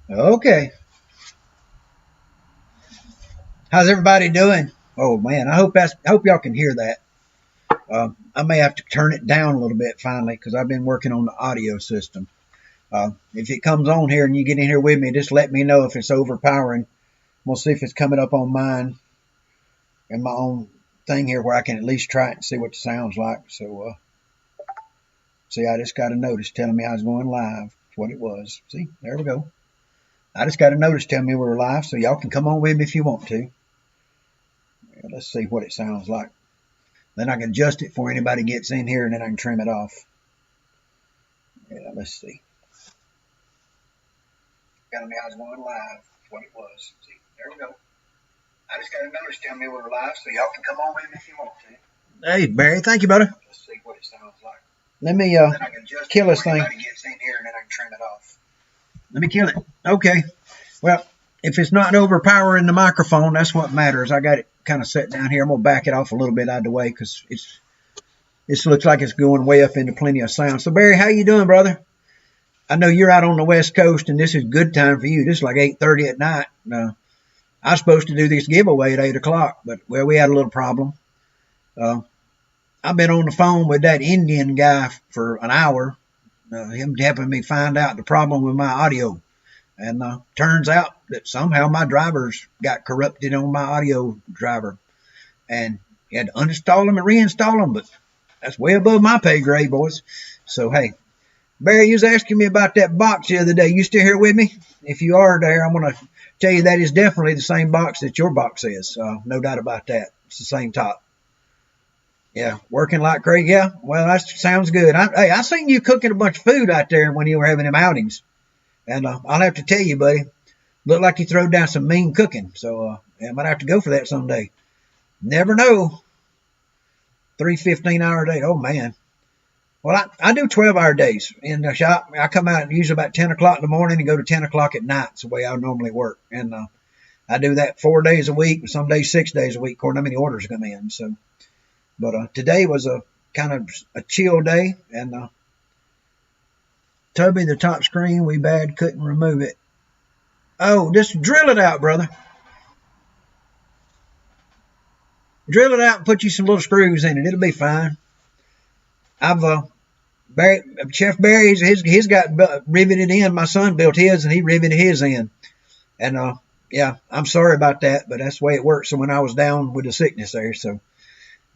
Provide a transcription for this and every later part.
Okay. How's everybody doing? Oh man, I hope y'all can hear that. I may have to turn it down a little bit finally because I've been working on the audio system. If it comes on here and you get in here with me, just let me know if it's overpowering. We'll see if it's coming up on mine and my own thing here where I can at least try it and see what it sounds like. So, see, I just got a notice telling me I was going live. That's what it was. See, there we go. I just got a notice telling me we were live, so y'all can come on with me if you want to. Let's see what it sounds like. Then I can adjust it before anybody gets in here, and then I can trim it off. Yeah, let's see. Telling me I was going live. That's what it was. See, there we go. I just got a notice telling me we were live, so y'all can come on with me if you want to. Hey, Barry, thank you, brother. Let's see what it sounds like. Let me kill this thing. Anybody gets in here, and then I can trim it off. Let me kill it. Okay. Well, if it's not overpowering the microphone, that's what matters. I got it kind of set down here. I'm going to back it off a little bit out of the way because this looks like it's going way up into plenty of sound. So, Barry, how you doing, brother? I know you're out on the West Coast, and this is good time for you. This is like 8:30 at night. I was supposed to do this giveaway at 8 o'clock, but, well, we had a little problem. I've been on the phone with that Indian guy for an hour, him helping me find out the problem with my audio. And turns out that somehow my drivers got corrupted on my audio driver. And you had to uninstall them and reinstall them, but that's way above my pay grade, boys. So, hey, Barry, you was asking me about that box the other day. You still here with me? If you are there, I'm going to tell you that is definitely the same box that your box is. No doubt about that. It's the same top. Yeah, working like crazy. Yeah, well, that sounds good. I seen you cooking a bunch of food out there when you were having them outings. And I'll have to tell you, buddy, looked like you threw down some mean cooking. So I might have to go for that someday. Never know. 3 15-hour days. Oh, man. Well, I do 12-hour days in the shop. I come out usually about 10 o'clock in the morning and go to 10 o'clock at night. It's the way I normally work. And I do that 4 days a week, some days 6 days a week, according to how many orders come in. So, but today was a kind of a chill day. And Toby, the top screen, we bad, couldn't remove it. Oh, just drill it out, brother. Drill it out and put you some little screws in it. It'll be fine. Chef Barry's, his got riveted in. My son built his, and he riveted his in. And, yeah, I'm sorry about that, but that's the way it works. So when I was down with the sickness there, so.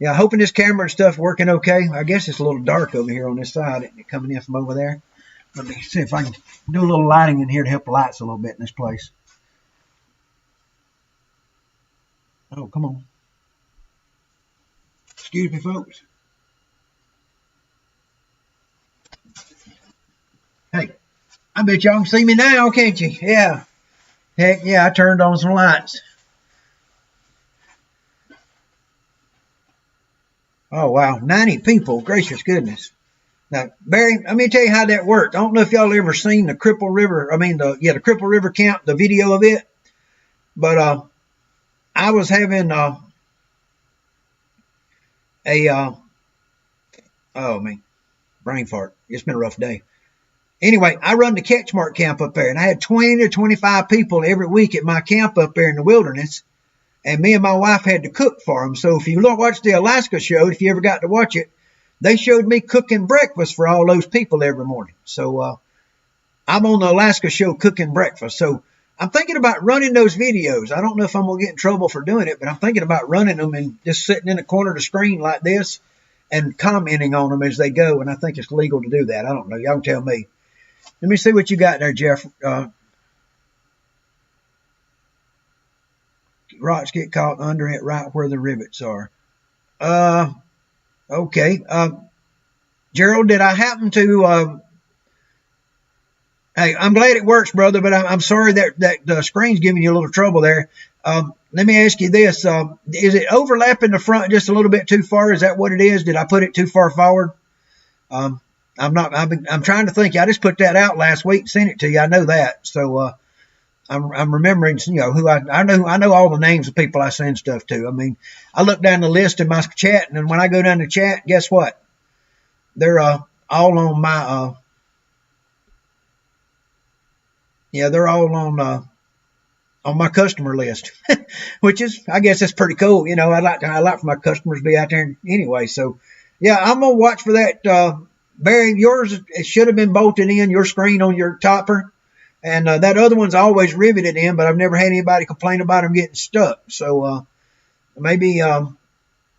Yeah, hoping this camera and stuff working okay. I guess it's a little dark over here on this side, coming in from over there. Let me see if I can do a little lighting in here to help the lights a little bit in this place. Oh, come on. Excuse me, folks. Hey, I bet y'all can see me now, can't you? Yeah. Heck yeah, I turned on some lights. Oh, wow. 90 people. Gracious goodness. Now, Barry, let me tell you how that worked. I don't know if y'all ever seen the Cripple River, the Cripple River Camp, the video of it. But I was having oh man, brain fart. It's been a rough day. Anyway, I run the Catchmark camp up there, and I had 20 to 25 people every week at my camp up there in the wilderness. And me and my wife had to cook for them. So if you watch the Alaska show, if you ever got to watch it, they showed me cooking breakfast for all those people every morning. So I'm on the Alaska show cooking breakfast. So I'm thinking about running those videos. I don't know if I'm going to get in trouble for doing it, but I'm thinking about running them and just sitting in the corner of the screen like this and commenting on them as they go. And I think it's legal to do that. I don't know. Y'all can tell me. Let me see what you got there, Jeff. Rocks get caught under it right where the rivets are. Okay. Gerald, did I happen to... hey, I'm glad it works, brother, but I'm sorry that the screen's giving you a little trouble there. Let me ask you this. Is it overlapping the front just a little bit too far? Is that what it is? Did I put it too far forward? I'm trying to think. I just put that out last week and sent it to you. I know that. So, I'm remembering, who I know all the names of people I send stuff to. I mean, I look down the list in my chat, and when I go down the chat, guess what? They're all on my Yeah, they're all on my customer list, which is, I guess that's pretty cool. You know, I like for my customers to be out there anyway. So yeah, I'm going to watch for that. Barry, yours, it should have been bolted in, your screen on your topper. And that other one's always riveted in, but I've never had anybody complain about them getting stuck. So maybe,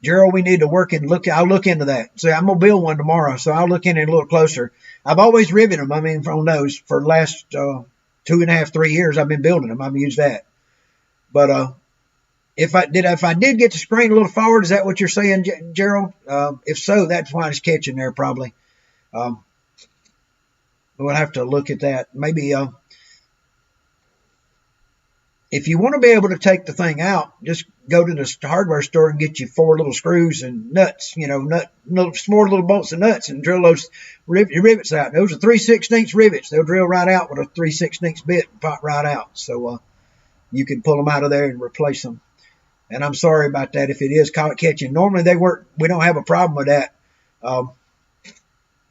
Gerald, we need to work and look. I'll look into that. So I'm going to build one tomorrow. So I'll look in it a little closer. I've always riveted them. I mean, on those for the last 2.5, 3 years, I've been building them. I've used that. But if I did get the screen a little forward, is that what you're saying, Gerald? If so, that's why it's catching there probably. We'll have to look at that. Maybe if you want to be able to take the thing out, just go to the hardware store and get you 4 little screws and nuts, you know, small little bolts and nuts, and drill those rivets out. Those are 3/16 rivets. They'll drill right out with a 3/16 bit and pop right out. So you can pull them out of there and replace them. And I'm sorry about that if it is catching. Normally they work. We don't have a problem with that.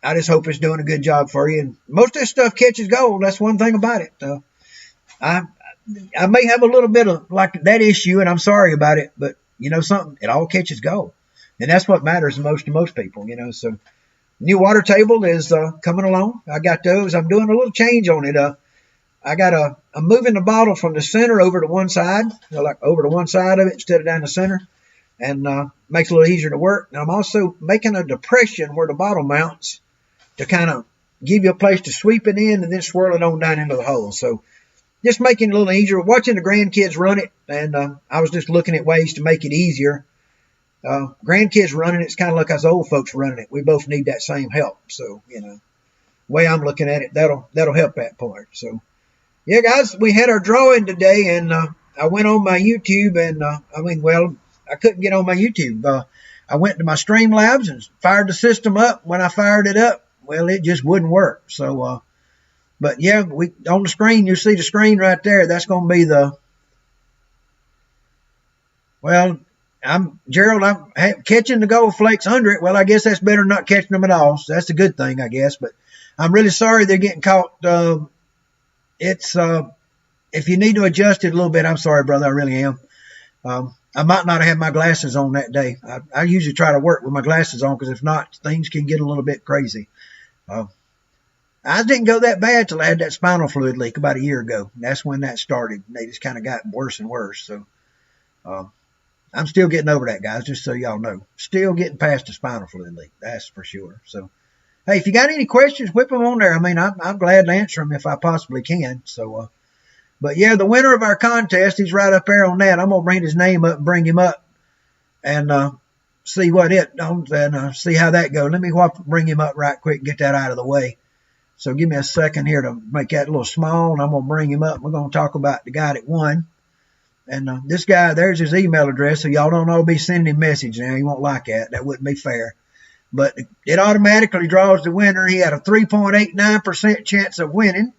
I just hope it's doing a good job for you. And most of this stuff catches gold. That's one thing about it. I may have a little bit of like that issue, and I'm sorry about it, but you know something, it all catches gold, and that's what matters the most to most people, you know. So new water table is coming along. I got those. I'm doing a little change on it. I'm moving the bottle from the center over to one side, like over to one side of it instead of down the center, and makes it a little easier to work. And I'm also making a depression where the bottle mounts to kind of give you a place to sweep it in and then swirl it on down into the hole. So just making it a little easier. Watching the grandkids run it, and I was just looking at ways to make it easier. Grandkids running it's kind of like us old folks running it. We both need that same help. So, you know, the way I'm looking at it, that'll help that part. So, yeah, guys, we had our drawing today, and I went on my YouTube, and I couldn't get on my YouTube. I went to my Streamlabs and fired the system up. When I fired it up, well, it just wouldn't work. So, but yeah, on the screen, you see the screen right there. That's going to be Gerald, I'm catching the gold flakes under it. Well, I guess that's better than not catching them at all. So that's a good thing, I guess. But I'm really sorry they're getting caught. If you need to adjust it a little bit, I'm sorry, brother. I really am. I might not have had my glasses on that day. I usually try to work with my glasses on, because if not, things can get a little bit crazy. I didn't go that bad till I had that spinal fluid leak about a year ago. That's when that started. They just kind of got worse and worse. So I'm still getting over that, guys, just so y'all know. Still getting past the spinal fluid leak. That's for sure. So, hey, if you got any questions, whip them on there. I mean, I'm glad to answer them if I possibly can. So, but yeah, the winner of our contest, he's right up there on that. I'm going to bring his name up and bring him up and see what and see how that goes. Let me bring him up right quick and get that out of the way. So give me a second here to make that a little small, and I'm going to bring him up. We're going to talk about the guy that won. And this guy, there's his email address, so y'all don't all be sending him message now. He won't like that. That wouldn't be fair. But it automatically draws the winner. He had a 3.89% chance of winning,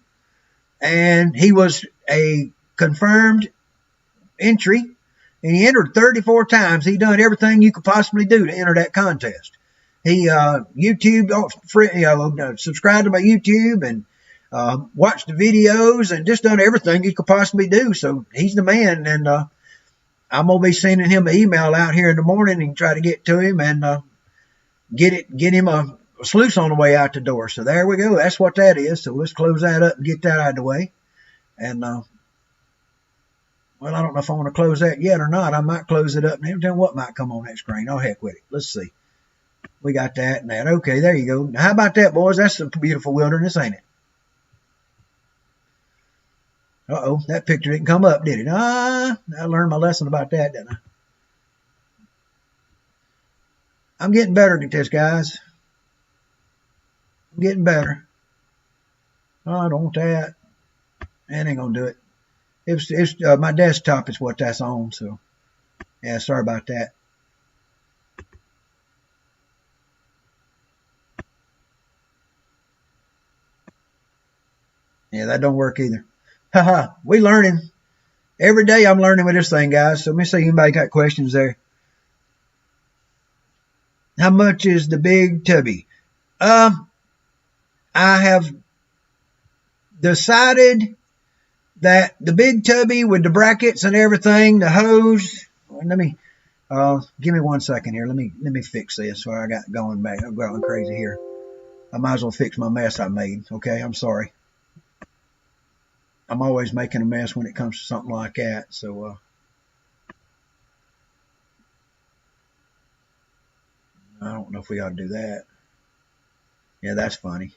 and he was a confirmed entry, and he entered 34 times. He done everything you could possibly do to enter that contest. He subscribed to my YouTube and watched the videos and just done everything he could possibly do. So he's the man, and I'm gonna be sending him an email out here in the morning and try to get to him and get him a sluice on the way out the door. So there we go. That's what that is. So let's close that up and get that out of the way. And well, I don't know if I want to close that yet or not. I might close it up and then what might come on that screen. Oh, heck with it. Let's see. We got that and that. Okay, there you go. Now, how about that, boys? That's a beautiful wilderness, ain't it? Uh-oh, that picture didn't come up, did it? I learned my lesson about that, didn't I? I'm getting better at this, guys. I'm getting better. Oh, I don't want that. That ain't going to do it. It's my desktop is what that's on, so yeah, sorry about that. Yeah, that don't work either. Haha, we learning. Every day I'm learning with this thing, guys. So let me see if anybody got questions there. How much is the big tubby? I have decided that the big tubby with the brackets and everything, the hose. Let me give me 1 second here. Let me fix this. Where I got going back. I'm going crazy here. I might as well fix my mess I made. Okay, I'm sorry. I'm always making a mess when it comes to something like that. So I don't know if we ought to do that. Yeah, that's funny.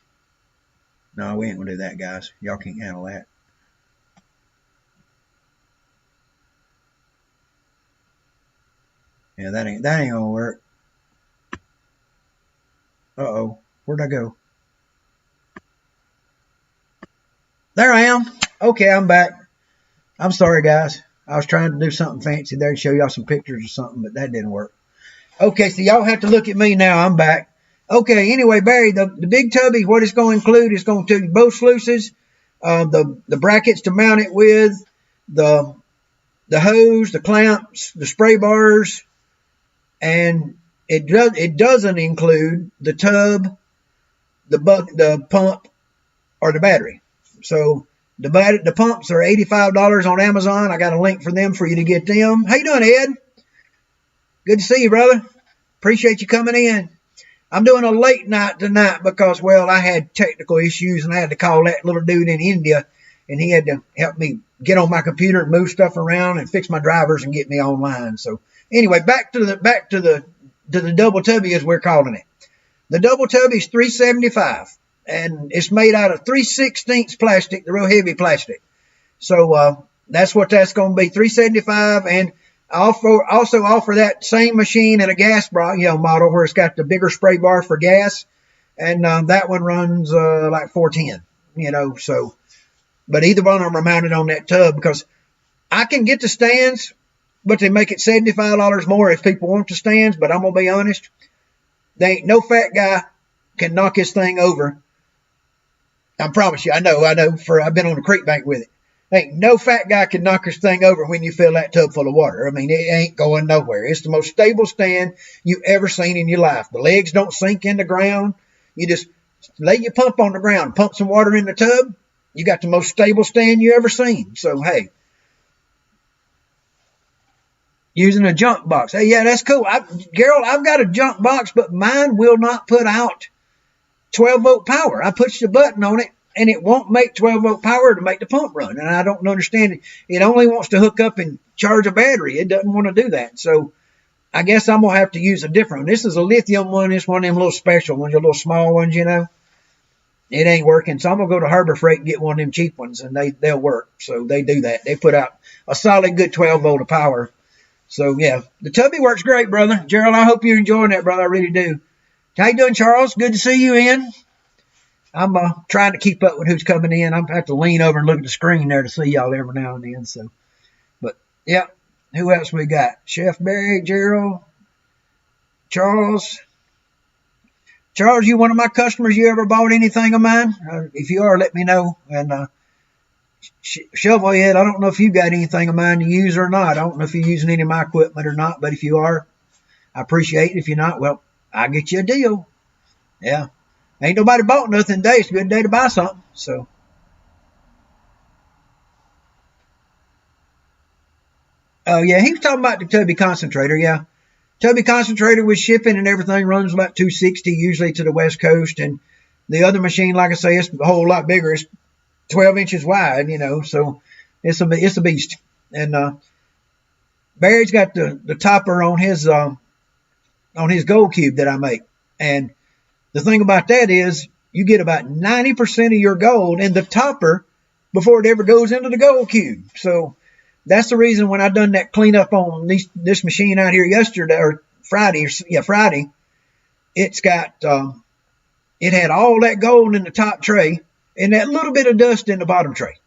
No, we ain't gonna do that, guys. Y'all can't handle that. Yeah, that ain't gonna work. Uh-oh. Where'd I go? There I am. Okay, I'm back. I'm sorry, guys. I was trying to do something fancy there to show y'all some pictures or something, but that didn't work. Okay, so y'all have to look at me now. I'm back. Okay, anyway, Barry, the big tubby, what it's going to include is going to include both sluices, the brackets to mount it with, the hose, the clamps, the spray bars, and it doesn't include the tub, the pump, or the battery. So the pumps are $85 on Amazon. I got a link for them for you to get them. How you doing, Ed? Good to see you, brother. Appreciate you coming in. I'm doing a late night tonight because, well, I had technical issues and I had to call that little dude in India, and he had to help me get on my computer and move stuff around and fix my drivers and get me online. So anyway, back to the double tubby, as we're calling it. The double tubby is $375, and it's made out of 3/16 plastic, the real heavy plastic. So that's what that's going to be, $375, and I also offer that same machine in a gas model where it's got the bigger spray bar for gas, and that one runs like $410. So, but either one of them are mounted on that tub because I can get the stands, but they make it $75 more if people want the stands. But I'm gonna be honest, they ain't no fat guy can knock this thing over. I promise you, I know, I've been on the creek bank with it. Ain't no fat guy can knock this thing over when you fill that tub full of water. I mean, it ain't going nowhere. It's the most stable stand you ever seen in your life. The legs don't sink in the ground. You just lay your pump on the ground, pump some water in the tub. You got the most stable stand you ever seen. So, hey, using a junk box. Hey, yeah, that's cool. Gerald, I've got a junk box, but mine will not put out 12-volt power. I push the button on it, and it won't make 12-volt power to make the pump run. And I don't understand it. It only wants to hook up and charge a battery. It doesn't want to do that. So I guess I'm going to have to use a different one. This is a lithium one. It's one of them little special ones, the little small ones, It ain't working. So I'm going to go to Harbor Freight and get one of them cheap ones, and they'll work. So they do that. They put out a solid good 12-volt of power. So, yeah, the tubby works great, brother. Gerald, I hope you're enjoying that, brother. I really do. How you doing, Charles? Good to see you in. I'm trying to keep up with who's coming in. I'm have to lean over and look at the screen there to see y'all every now and then. So, but yeah, who else we got? Chef Barry, Gerald, Charles. Charles, you one of my customers? You ever bought anything of mine? If you are, let me know. And Shovelhead, I don't know if you got anything of mine to use or not. I don't know if you're using any of my equipment or not. But if you are, I appreciate it. If you're not, well, I'll get you a deal. Yeah. Ain't nobody bought nothing today. It's a good day to buy something. So, oh yeah, he was talking about the Tubby concentrator. Yeah, Tubby concentrator with shipping and everything runs about $260 usually to the West Coast, and the other machine, like I say, it's a whole lot bigger. It's 12 inches wide, so it's a beast. And Barry's got the topper on his gold cube that I make, and the thing about that is you get about 90% of your gold in the topper before it ever goes into the gold cube. So that's the reason when I done that cleanup on this machine out here yesterday or Friday, it's got it had all that gold in the top tray and that little bit of dust in the bottom tray.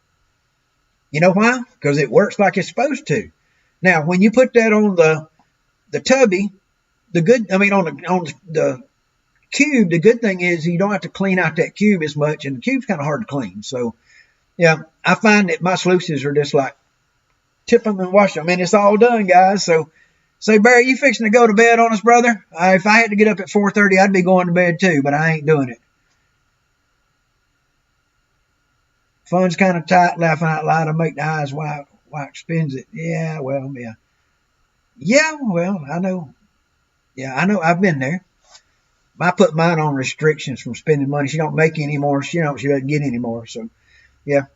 You know why? Because it works like it's supposed to. Now, when you put that on the tubby, on the cube, the good thing is you don't have to clean out that cube as much, and the cube's kind of hard to clean. So, yeah, I find that my sluices are just like tip them and wash them, and it's all done, guys. So, say, Barry, you fixing to go to bed on us, brother? If I had to get up at 4:30, I'd be going to bed too, but I ain't doing it. Funds kind of tight, laughing out loud. I make the eyes wide spins it. Yeah, well, yeah. Yeah, well, I know. Yeah, I know. I've been there. I put mine on restrictions from spending money. She don't make any more. She doesn't get any more. So, yeah.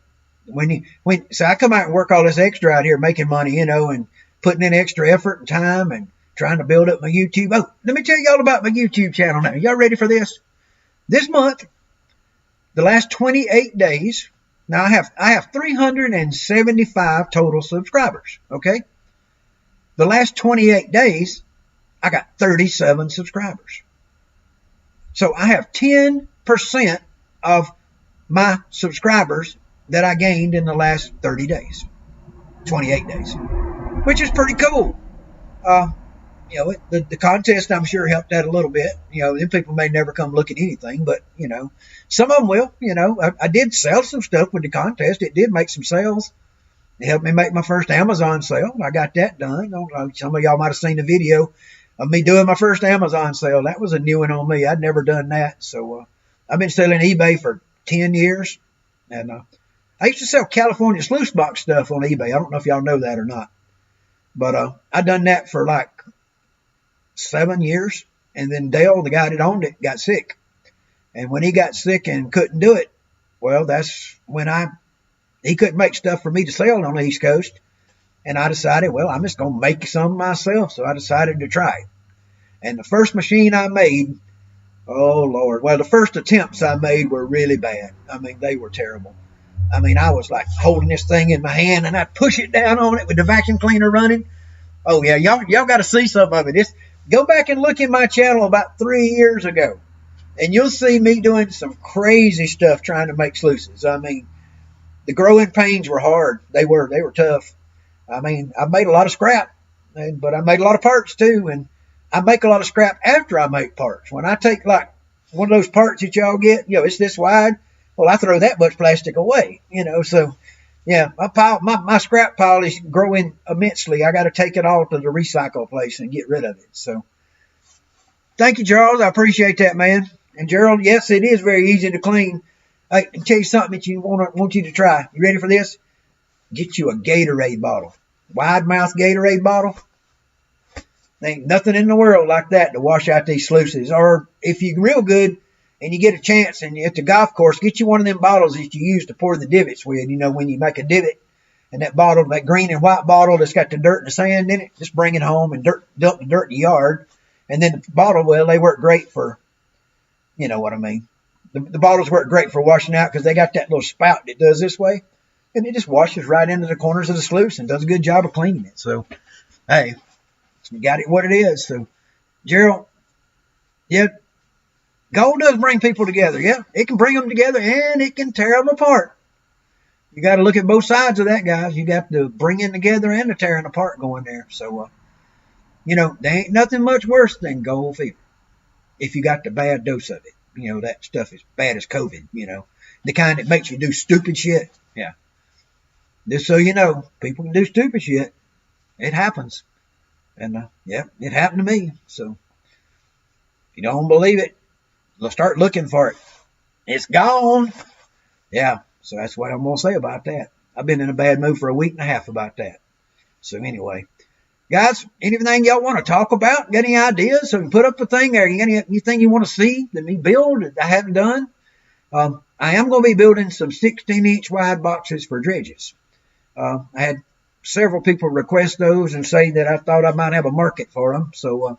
So I come out and work all this extra out here making money, and putting in extra effort and time and trying to build up my YouTube. Oh, let me tell you all about my YouTube channel now. Y'all ready for this? This month, the last 28 days, now I have 375 total subscribers, okay? The last 28 days, I got 37 subscribers. So I have 10% of my subscribers that I gained in the last 30 days, 28 days, which is pretty cool. The contest, I'm sure, helped that a little bit. Them people may never come look at anything, but, some of them will. I did sell some stuff with the contest. It did make some sales. It helped me make my first Amazon sale. I got that done. Some of y'all might have seen the video of me doing my first Amazon sale. That was a new one on me. I'd never done that. So I've been selling eBay for 10 years. And I used to sell California sluice box stuff on eBay. I don't know if y'all know that or not. But I done that for like 7 years. And then Dale, the guy that owned it, got sick. And when he got sick and couldn't do it, well, that's when he couldn't make stuff for me to sell on the East Coast. And I decided, well, I'm just going to make some myself. So I decided to try it. And the first machine I made, oh, Lord. Well, the first attempts I made were really bad. I mean, they were terrible. I mean, I was like holding this thing in my hand and I'd push it down on it with the vacuum cleaner running. Oh, yeah, y'all got to see some of it. Go back and look at my channel about 3 years ago. And you'll see me doing some crazy stuff trying to make sluices. I mean, the growing pains were hard. They were tough. I mean, I made a lot of scrap, but I made a lot of parts too. And I make a lot of scrap after I make parts. When I take like one of those parts that y'all get, it's this wide. Well, I throw that much plastic away, so yeah, my scrap pile is growing immensely. I got to take it all to the recycle place and get rid of it. So thank you, Charles. I appreciate that, man. And Gerald, yes, it is very easy to clean. I can tell you something that you want you to try. You ready for this? Get you a Gatorade bottle. Wide mouth Gatorade bottle. There ain't nothing in the world like that to wash out these sluices. Or if you're real good and you get a chance and you're at the golf course, get you one of them bottles that you use to pour the divots with. When you make a divot, and that bottle, that green and white bottle that's got the dirt and the sand in it, just bring it home and dump the dirt in the yard. And then the bottle, well, they work great for, you know what I mean. The bottles work great for washing out because they got that little spout that does this way. And it just washes right into the corners of the sluice and does a good job of cleaning it. So, hey, we got it what it is. So, Gerald, yeah, gold does bring people together. Yeah, it can bring them together and it can tear them apart. You got to look at both sides of that, guys. You got the bringing together and the tearing apart going there. So, there ain't nothing much worse than gold fever if you got the bad dose of it. That stuff is bad as COVID, the kind that makes you do stupid shit. Yeah. Just so you know, people can do stupid shit. It happens. And, it happened to me. So, if you don't believe it, start looking for it. It's gone. Yeah. So that's what I'm going to say about that. I've been in a bad mood for a week and a half about that. So anyway, guys, anything y'all want to talk about? Got any ideas? So put up a thing there. Anything you want to see that me build that I haven't done? I am going to be building some 16-inch wide boxes for dredges. I had several people request those and say that I thought I might have a market for them. So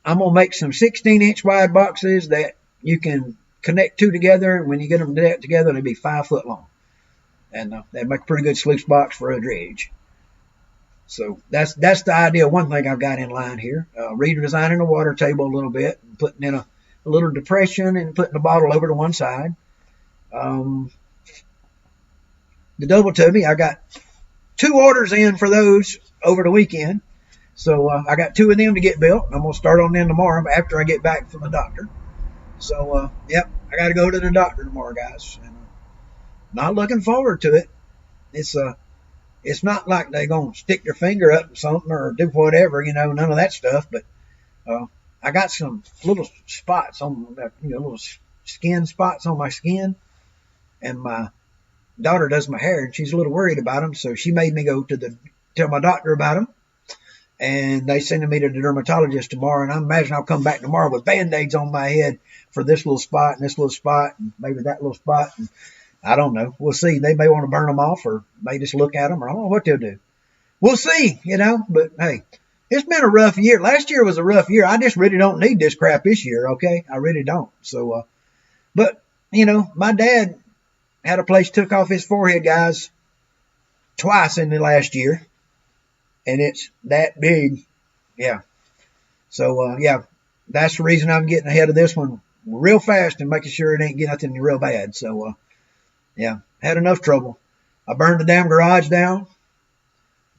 I'm going to make some 16-inch wide boxes that you can connect two together. And when you get them together, they'll be 5 foot long. And that'd make a pretty good sluice box for a dredge. So that's the idea. One thing I've got in line here, redesigning the water table a little bit, and putting in a little depression and putting the bottle over to one side. The double tubby, I got 2 orders in for those over the weekend. So I got 2 of them to get built. I'm going to start on them tomorrow after I get back from the doctor. So, I got to go to the doctor tomorrow, guys. And, not looking forward to it. It's not like they're going to stick their finger up in something or do whatever, none of that stuff. But I got some little spots on, little skin spots on my skin. And my daughter does my hair, and she's a little worried about them, so she made me go to tell my doctor about them. And they sending me to the dermatologist tomorrow, and I imagine I'll come back tomorrow with Band-Aids on my head for this little spot and this little spot and maybe that little spot. And I don't know. We'll see. They may want to burn them off or may just look at them, or I don't know what they'll do. We'll see, but hey, it's been a rough year. Last year was a rough year. I just really don't need this crap this year, okay? I really don't. So, but, my dad had a place took off his forehead, guys, twice in the last year. And it's that big. Yeah. So, that's the reason I'm getting ahead of this one real fast and making sure it ain't getting nothing real bad. So, had enough trouble. I burned the damn garage down.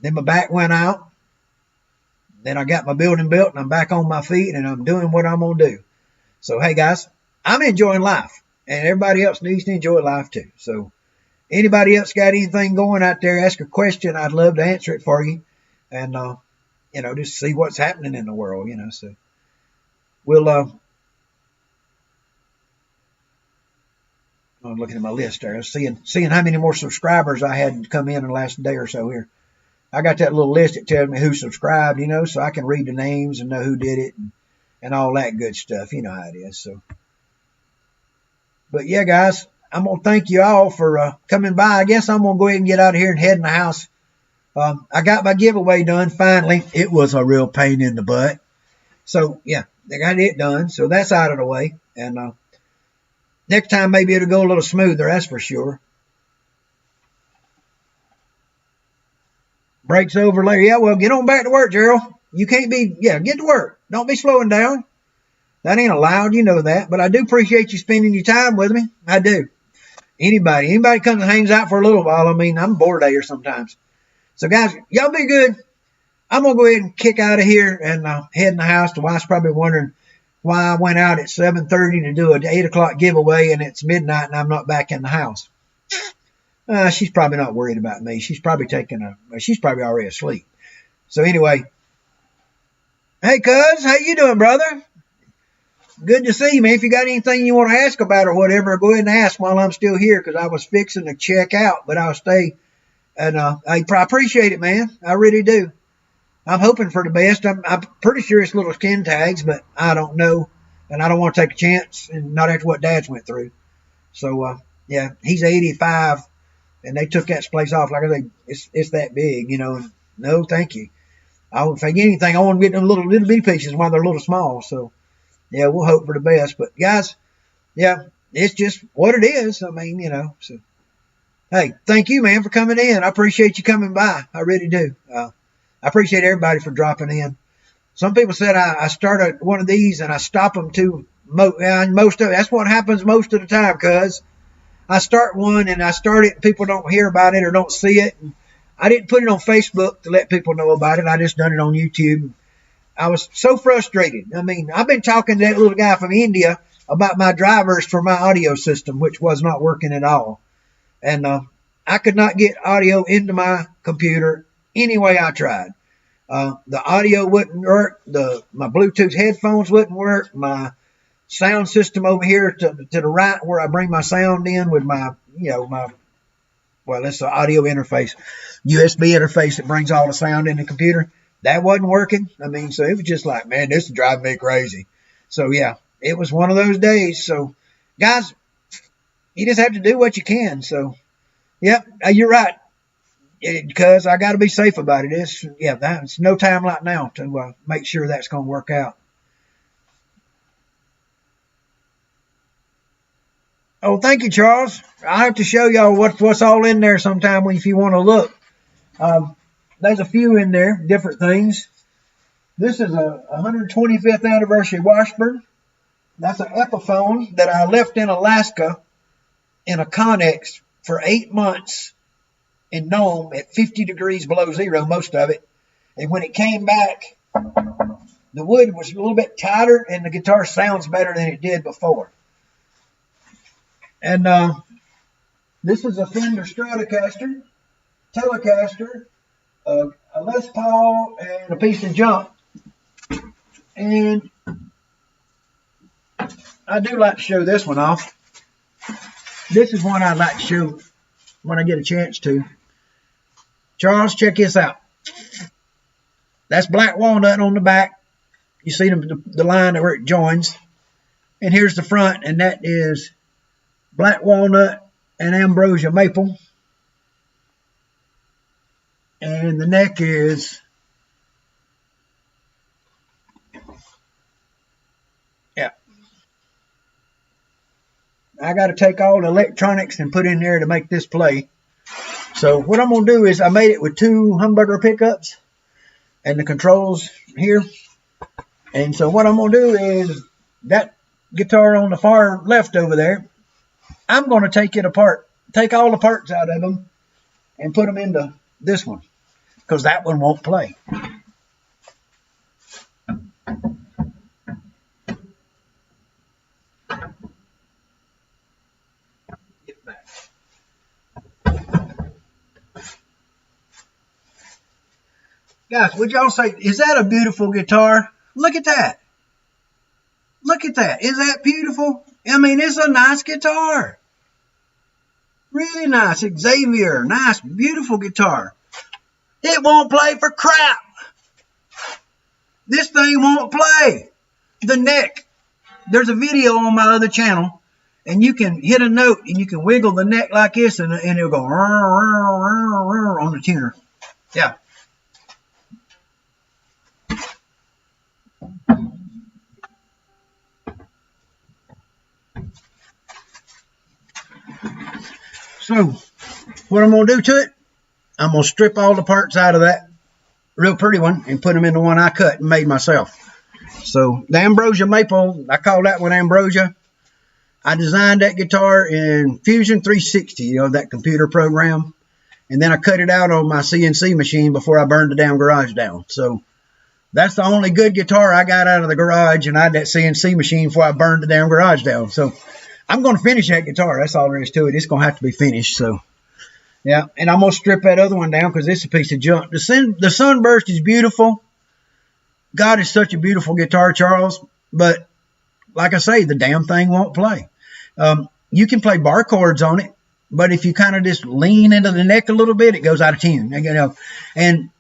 Then my back went out. Then I got my building built and I'm back on my feet and I'm doing what I'm going to do. So, hey, guys, I'm enjoying life. And everybody else needs to enjoy life too. So, anybody else got anything going out there, ask a question. I'd love to answer it for you. And, just see what's happening in the world, so we'll, I'm looking at my list there, seeing how many more subscribers I had come in the last day or so here. I got that little list that tells me who subscribed, so I can read the names and know who did it and all that good stuff. You know how it is. So, but yeah, guys, I'm going to thank you all for coming by. I guess I'm going to go ahead and get out of here and head in the house. I got my giveaway done finally. It was a real pain in the butt. So, yeah, I got it done. So that's out of the way. And next time maybe it'll go a little smoother, that's for sure. Break's over later. Yeah, well, get on back to work, Gerald. You can't get to work. Don't be slowing down. That ain't allowed, you know that. But I do appreciate you spending your time with me. I do. Anybody comes and hangs out for a little while, I'm bored of here sometimes. So, guys, y'all be good. I'm going to go ahead and kick out of here and head in the house. The wife's probably wondering why I went out at 7:30 to do an 8 o'clock giveaway, and it's midnight and I'm not back in the house. She's probably not worried about me. She's probably she's probably already asleep. So, anyway. Hey, cuz, how you doing, brother? Good to see you, man. If you got anything you want to ask about or whatever, go ahead and ask while I'm still here because I was fixing to check out, but I'll stay. And I appreciate it, man. I really do. I'm hoping for the best. I'm pretty sure it's little skin tags, but I don't know. And I don't want to take a chance and not after what Dad's went through. So, he's 85, and they took that place off. Like I say, it's that big, No, thank you. If I get anything, I want to get them little bitty pieces while they're little small. So, yeah, we'll hope for the best. But, guys, it's just what it is. So. Hey, thank you, man, for coming in. I appreciate you coming by. I really do. I appreciate everybody for dropping in. Some people said I started one of these and I stop them too. That's what happens most of the time, cuz I start one and I start it and people don't hear about it or don't see it. And I didn't put it on Facebook to let people know about it. I just done it on YouTube. I was so frustrated. I've been talking to that little guy from India about my drivers for my audio system, which was not working at all. And I could not get audio into my computer any way I tried. The audio wouldn't work. My Bluetooth headphones wouldn't work. My sound system over here to the right where I bring my sound in with my that's the audio interface, USB interface that brings all the sound in the computer. That wasn't working. So it was just like, man, this is driving me crazy. So, yeah, it was one of those days. So, guys, you just have to do what you can. So, yep, you're right. Because I got to be safe about it. It's no time like now to make sure that's going to work out. Oh, thank you, Charles. I have to show y'all what's all in there sometime if you want to look. There's a few in there, different things. This is a 125th anniversary Washburn. That's an Epiphone that I left in Alaska in a Connex for 8 months in Nome at 50 degrees below zero, most of it. And when it came back, the wood was a little bit tighter and the guitar sounds better than it did before. And this is a Fender Stratocaster, Telecaster, a Les Paul, and a piece of junk. And I do like to show this one off. This is one I'd like to show when I get a chance to. Charles, check this out. That's black walnut on the back. You see the line where it joins. And here's the front, and that is black walnut and ambrosia maple. And the neck is, yeah. I got to take all the electronics and put in there to make this play. So what I'm going to do is I made it with 2 humbucker pickups and the controls here. And so what I'm going to do is that guitar on the far left over there, I'm going to take it apart, take all the parts out of them and put them into this one because that one won't play. Get back. Guys, would y'all say, is that a beautiful guitar? Look at that. Look at that. Is that beautiful? I mean, it's a nice guitar. Really nice. Xavier. Nice, beautiful guitar. It won't play for crap. This thing won't play. The neck. There's a video on my other channel, and you can hit a note, and you can wiggle the neck like this, and it'll go on the tuner. Yeah. So, what I'm going to do to it, I'm going to strip all the parts out of that real pretty one and put them in the one I cut and made myself. So, the Ambrosia Maple, I call that one Ambrosia. I designed that guitar in Fusion 360, you know, that computer program. And then I cut it out on my CNC machine before I burned the damn garage down. So, that's the only good guitar I got out of the garage, and I had that CNC machine before I burned the damn garage down. So, I'm going to finish that guitar. That's all there is to it. It's going to have to be finished. So, yeah. And I'm going to strip that other one down because it's a piece of junk. The Sunburst is beautiful. God is such a beautiful guitar, Charles. But, like I say, the damn thing won't play. You can play bar chords on it. But if you kind of just lean into the neck a little bit, it goes out of tune. You know. And,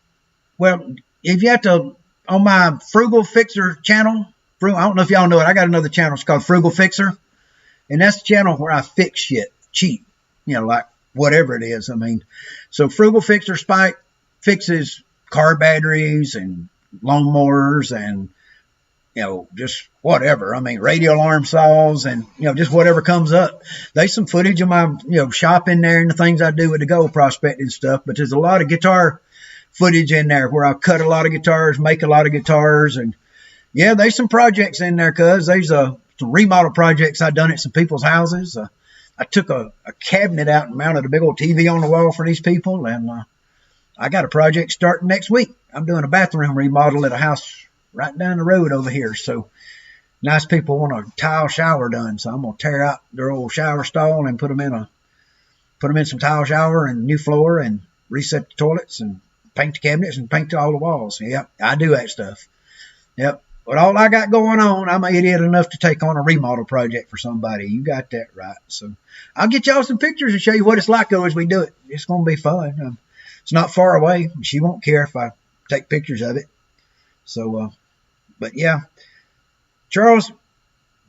well, if you have to, on my Frugal Fixer channel, I don't know if y'all know it. I got another channel. It's called Frugal Fixer. And that's the channel where I fix shit cheap, you know, like whatever it is. I mean, so Frugal Fixer Spike fixes car batteries and lawnmowers and, you know, just whatever. I mean, radio alarm saws and, you know, just whatever comes up. There's some footage of my, you know, shop in there and the things I do with the gold prospecting stuff. But there's a lot of guitar footage in there where I cut a lot of guitars, make a lot of guitars. And, yeah, there's some projects in there, cuz there's some remodel projects I done at some people's houses. I took a cabinet out and mounted a big old TV on the wall for these people, and I got a project starting next week. I'm doing a bathroom remodel at a house right down the road over here. So nice people want a tile shower done, so I'm gonna tear out their old shower stall and put them in some tile shower and new floor and reset the toilets and paint the cabinets and paint all the walls. Yep, I do that stuff. Yep. But all I got going on, I'm an idiot enough to take on a remodel project for somebody. You got that right. So I'll get y'all some pictures and show you what it's like as we do it. It's going to be fun. It's not far away. She won't care if I take pictures of it. So, but yeah. Charles,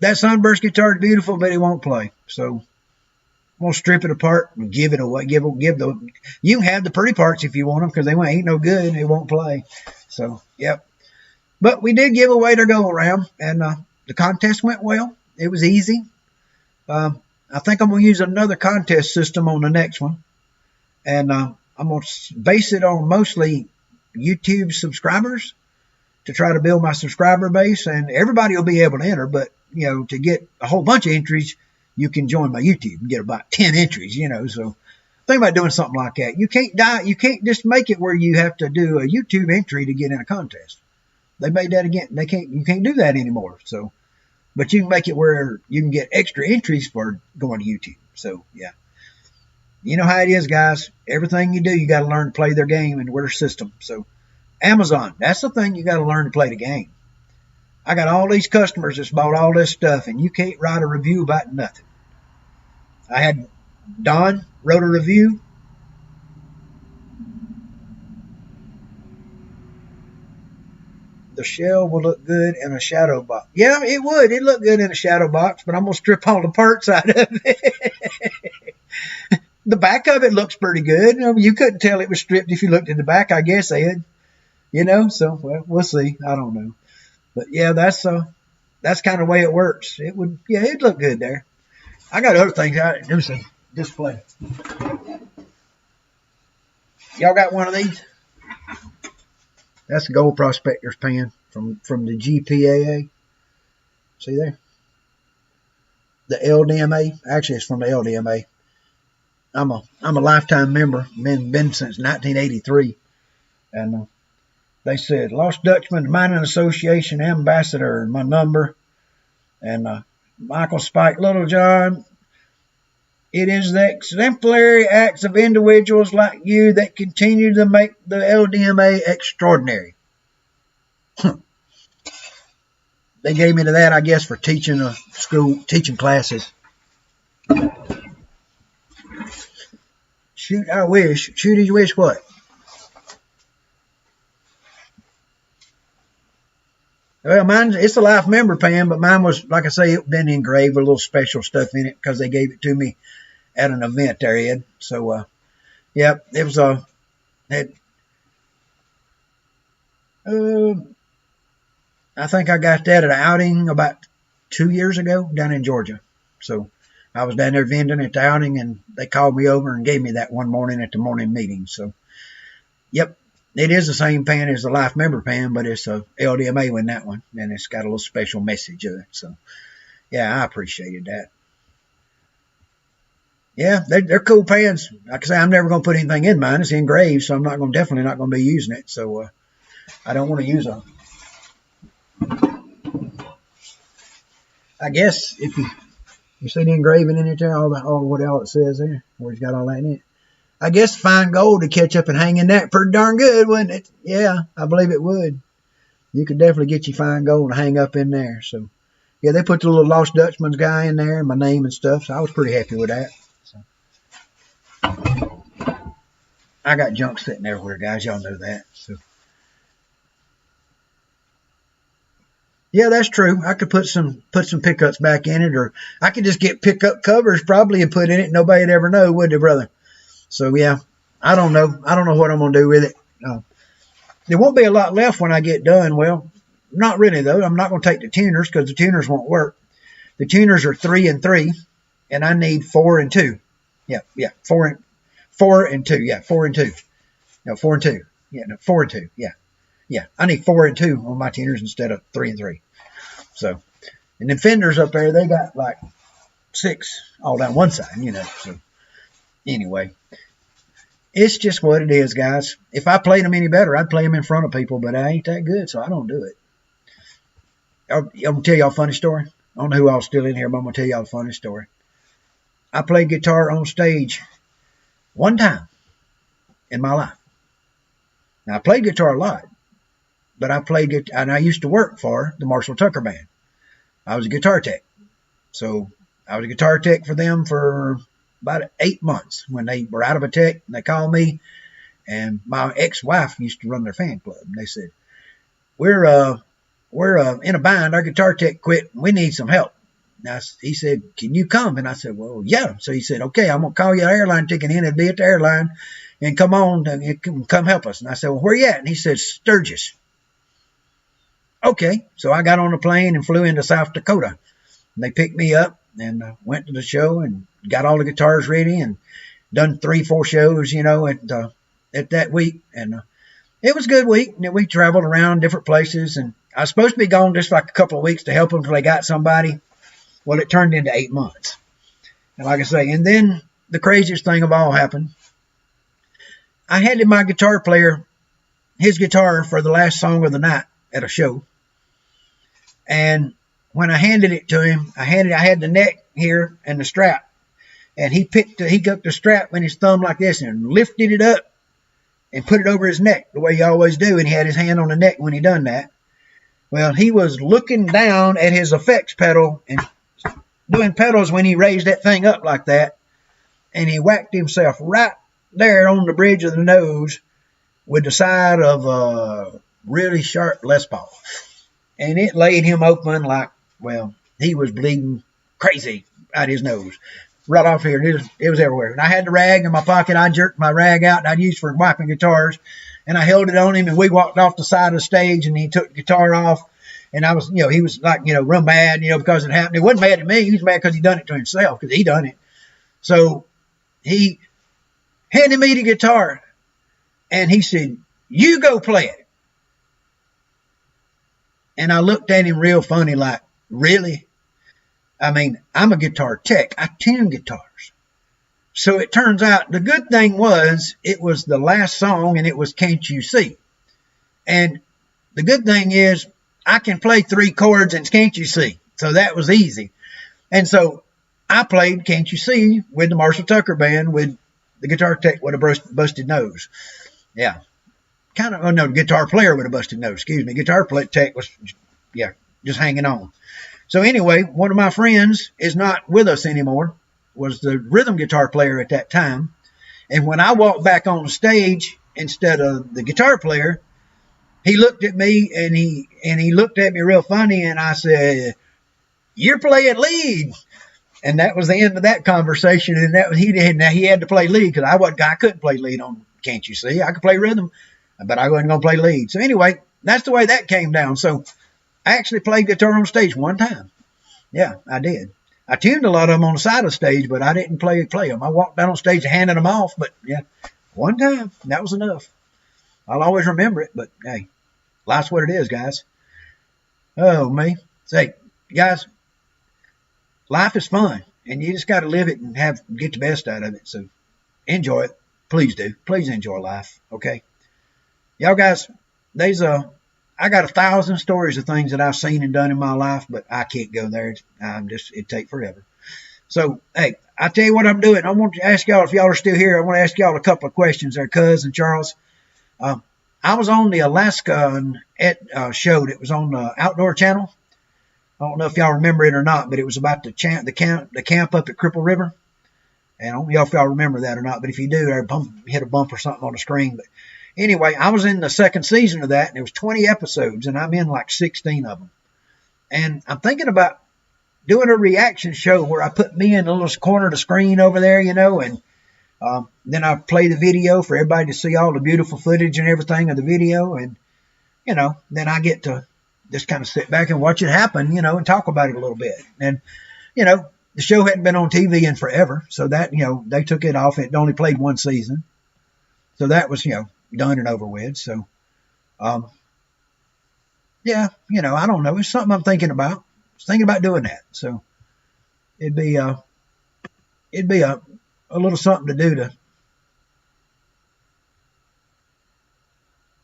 that Sunburst guitar is beautiful, but it won't play. So I'm going to strip it apart and give it away. You can have the pretty parts if you want them because they ain't no good and it won't play. So, yep. But we did give away their go around, and the contest went well. It was easy. I think I'm going to use another contest system on the next one. And I'm going to base it on mostly YouTube subscribers to try to build my subscriber base. And everybody will be able to enter. But, you know, to get a whole bunch of entries, you can join my YouTube and get about 10 entries, you know. So think about doing something like that. You can't just make it where you have to do a YouTube entry to get in a contest. They made that again. You can't do that anymore. So, but you can make it where you can get extra entries for going to YouTube. So, yeah. You know how it is, guys. Everything you do, you got to learn to play their game and their system. So, Amazon, that's the thing you got to learn to play the game. I got all these customers that's bought all this stuff, and you can't write a review about nothing. I had Don wrote a review. The shell will look good in a shadow box. Yeah, it would. It'd look good in a shadow box, but I'm going to strip all the parts out of it. The back of it looks pretty good. You couldn't tell it was stripped if you looked at the back, I guess, Ed. So well, we'll see. I don't know. But yeah, that's kind of the way it works. It'd look good there. I got other things I do some display. Y'all got one of these? That's the Gold Prospector's pan from the GPAA. See there? The LDMA. Actually, it's from the LDMA. I'm a lifetime member. Been since 1983, and they said Lost Dutchman Mining Association Ambassador. My number, and Michael Spike Littlejohn. It is the exemplary acts of individuals like you that continue to make the LDMA extraordinary. They gave me to that, I guess, for teaching classes. Shoot, I wish. Shoot, you wish what? Well, it's a life member pan, but mine was, like I say, it been engraved with a little special stuff in it because they gave it to me at an event there, Ed. So, yeah, it was I think I got that at an outing about 2 years ago down in Georgia. So I was down there vending at the outing, and they called me over and gave me that one morning at the morning meeting. So, yep, it is the same pan as the life member pan, but it's a LDMA in that one, and it's got a little special message in it. So, yeah, I appreciated that. Yeah, they're cool pans. Like I say, I'm never going to put anything in mine. It's engraved, so I'm definitely not going to be using it. So I don't want to use them. I guess if you see the engraving in it there, all it says there, where it's got all that in it. I guess fine gold to catch up and hang in that pretty darn good, wouldn't it? Yeah, I believe it would. You could definitely get you fine gold to hang up in there. So, yeah, they put the little Lost Dutchman's guy in there, my name and stuff, so I was pretty happy with that. I got junk sitting everywhere, guys. Y'all know that. So, yeah, that's true. I could put some pickups back in it, or I could just get pickup covers probably and put in it. Nobody'd ever know, would they, brother? So, yeah, I don't know. I don't know what I'm going to do with it. There won't be a lot left when I get done. Well, not really, though. I'm not going to take the tuners because the tuners won't work. The tuners are 3 and 3, and I need 4 and 2. Yeah, 4 and 2. Yeah, 4 and 2. No, 4 and 2. Yeah, no, 4 and 2. Yeah. I need 4 and 2 on my tuners instead of 3 and 3. So, and the fenders up there, they got like 6 all down one side, So, anyway, it's just what it is, guys. If I played them any better, I'd play them in front of people, but I ain't that good, so I don't do it. I'm going to tell y'all a funny story. I don't know who all's still in here, but I'm going to tell y'all a funny story. I played guitar on stage one time in my life. Now, I played guitar a lot, but and I used to work for the Marshall Tucker Band. I was a guitar tech. So I was a guitar tech for them for about 8 months when they were out of a tech, and they called me, and my ex-wife used to run their fan club, and they said, we're in a bind. Our guitar tech quit. We need some help. Now, he said, can you come? And I said, well, yeah. So he said, okay, I'm going to call you an airline ticket in. It'll be at the airline. And come on, and come help us. And I said, well, where you at? And he said, Sturgis. Okay. So I got on a plane and flew into South Dakota. And they picked me up and went to the show and got all the guitars ready and done 3-4 shows, at that week. And it was a good week. And we traveled around different places. And I was supposed to be gone just like a couple of weeks to help them until they got somebody. Well, it turned into 8 months. And like I say, and then the craziest thing of all happened. I handed my guitar player his guitar for the last song of the night at a show. And when I handed it to him, I had the neck here and the strap. And he took the strap in his thumb like this and lifted it up and put it over his neck the way you always do. And he had his hand on the neck when he done that. Well, he was looking down at his effects pedal and doing pedals when he raised that thing up like that. and he whacked himself right there on the bridge of the nose with the side of a really sharp Les Paul. And it laid him open like, well, he was bleeding crazy out his nose. Right off here. It was everywhere. And I had the rag in my pocket. I jerked my rag out and I'd use for wiping guitars. And I held it on him and we walked off the side of the stage and he took the guitar off. And I was, he was like, real mad, because it happened. He wasn't mad at me. He was mad because he done it to himself, because he done it. So he handed me the guitar and he said, "You go play it." And I looked at him real funny, like, really? I mean, I'm a guitar tech. I tune guitars. So it turns out the good thing was it was the last song and it was "Can't You See?" And the good thing is I can play 3 chords and "Can't You See?" So that was easy. And so I played "Can't You See?" with the Marshall Tucker Band with the guitar tech with a busted nose. Yeah. The guitar player with a busted nose. Excuse me. Guitar tech was, just hanging on. So anyway, one of my friends is not with us anymore, was the rhythm guitar player at that time. And when I walked back on the stage instead of the guitar player, he looked at me and he looked at me real funny, and I said, "You're playing lead." And that was the end of that conversation. And that was, he had to play lead because I couldn't play lead on "Can't You See?" I could play rhythm, but I wasn't going to play lead. So anyway, that's the way that came down. So I actually played guitar on stage one time. Yeah, I did. I tuned a lot of them on the side of the stage, but I didn't play them. I walked down on stage and handed them off. But yeah, one time, that was enough. I'll always remember it. But hey, life's what it is, guys. Oh, me. Say, guys, life is fun, and you just got to live it and get the best out of it. So enjoy it. Please do. Please enjoy life. Okay. Y'all guys, I got 1,000 stories of things that I've seen and done in my life, but I can't go there. It'd take forever. So, hey, I tell you what I'm doing. I want to ask y'all, if y'all are still here, I want to ask y'all a couple of questions there, Cuz and Charles. I was on the Alaska show that was on the Outdoor Channel. I don't know if y'all remember it or not, but it was about the camp up at Cripple River. And I don't know if y'all remember that or not, but if you do, hit a bump or something on the screen. But anyway, I was in the second season of that, and it was 20 episodes, and I'm in like 16 of them. And I'm thinking about doing a reaction show where I put me in a little corner of the screen over there, and then I play the video for everybody to see all the beautiful footage and everything of the video. And, then I get to just kind of sit back and watch it happen, and talk about it a little bit. And, the show hadn't been on TV in forever, so that, they took it off. It only played one season. So that was, done and over with. So, yeah, I don't know. It's something I'm thinking about. I was thinking about doing that. So it'd be a little something to do,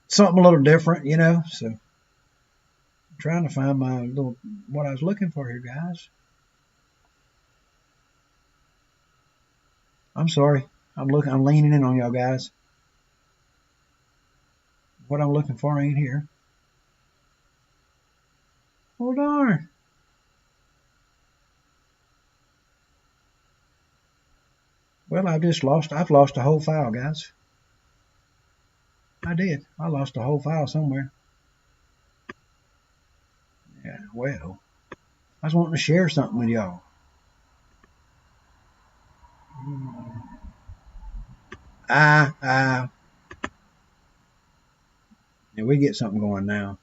something a little different, So I'm trying to find what I was looking for here, guys. I'm sorry. I'm leaning in on y'all guys. What I'm looking for ain't here. Oh, darn. Well, I've lost the whole file, guys. I did. I lost the whole file somewhere. Yeah, well, I was wanting to share something with y'all. Yeah, we get something going now.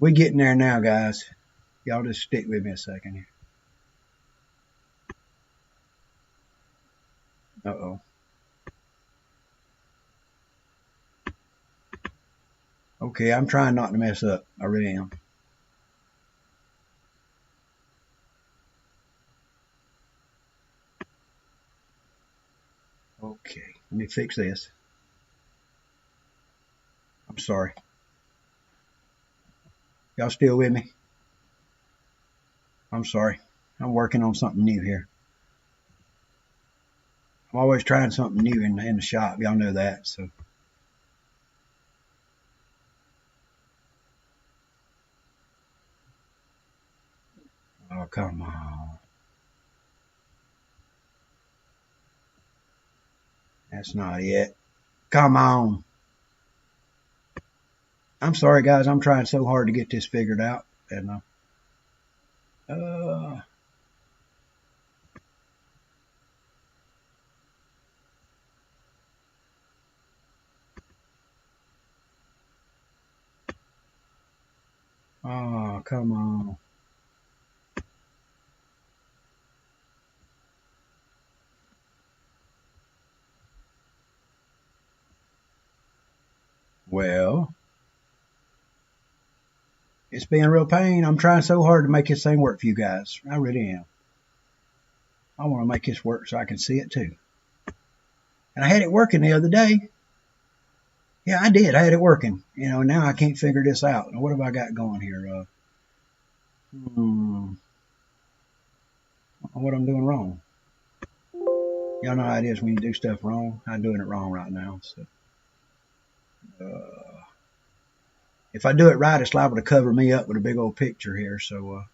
We getting there now, guys. Y'all just stick with me a second here. Uh-oh. Okay, I'm trying not to mess up. I really am. Okay, let me fix this. I'm sorry. Y'all still with me? I'm sorry. I'm working on something new here. I'm always trying something new in the shop. Y'all know that. So. Oh, come on. That's not it. Come on. I'm sorry, guys. I'm trying so hard to get this figured out. And oh, come on. Well, it's been a real pain. I'm trying so hard to make this thing work for you guys. I really am. I want to make this work so I can see it too. And I had it working the other day. Yeah, I did. I had it working. You know, now I can't figure this out. Now, what have I got going here? What I'm doing wrong. Y'all know how it is when you do stuff wrong. I'm doing it wrong right now. So, if I do it right, it's liable to cover me up with a big old picture here. So,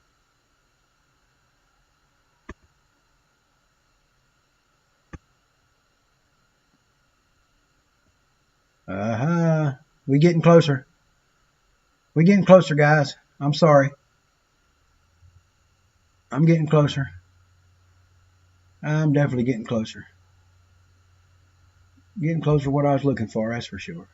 we getting closer. We getting closer, guys. I'm sorry. I'm getting closer. I'm definitely getting closer. Getting closer to what I was looking for, that's for sure.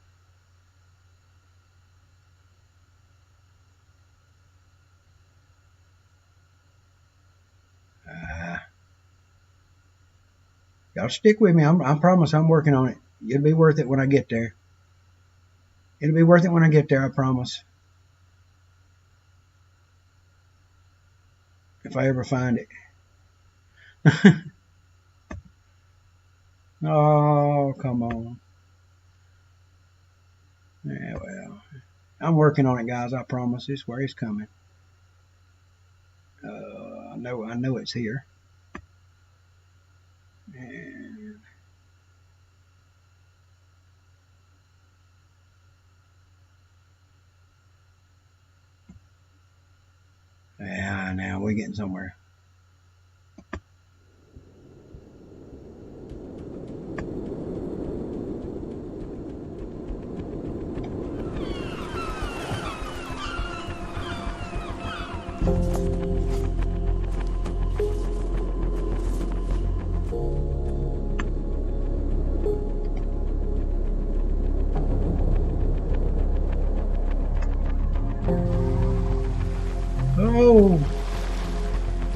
Y'all stick with me. I promise I'm working on it. It'll be worth it when I get there. It'll be worth it when I get there, I promise. If I ever find it. Oh, come on. Yeah, well, I'm working on it, guys. I promise. It's where it's coming. I know it's here. And yeah, now we're getting somewhere. Oh,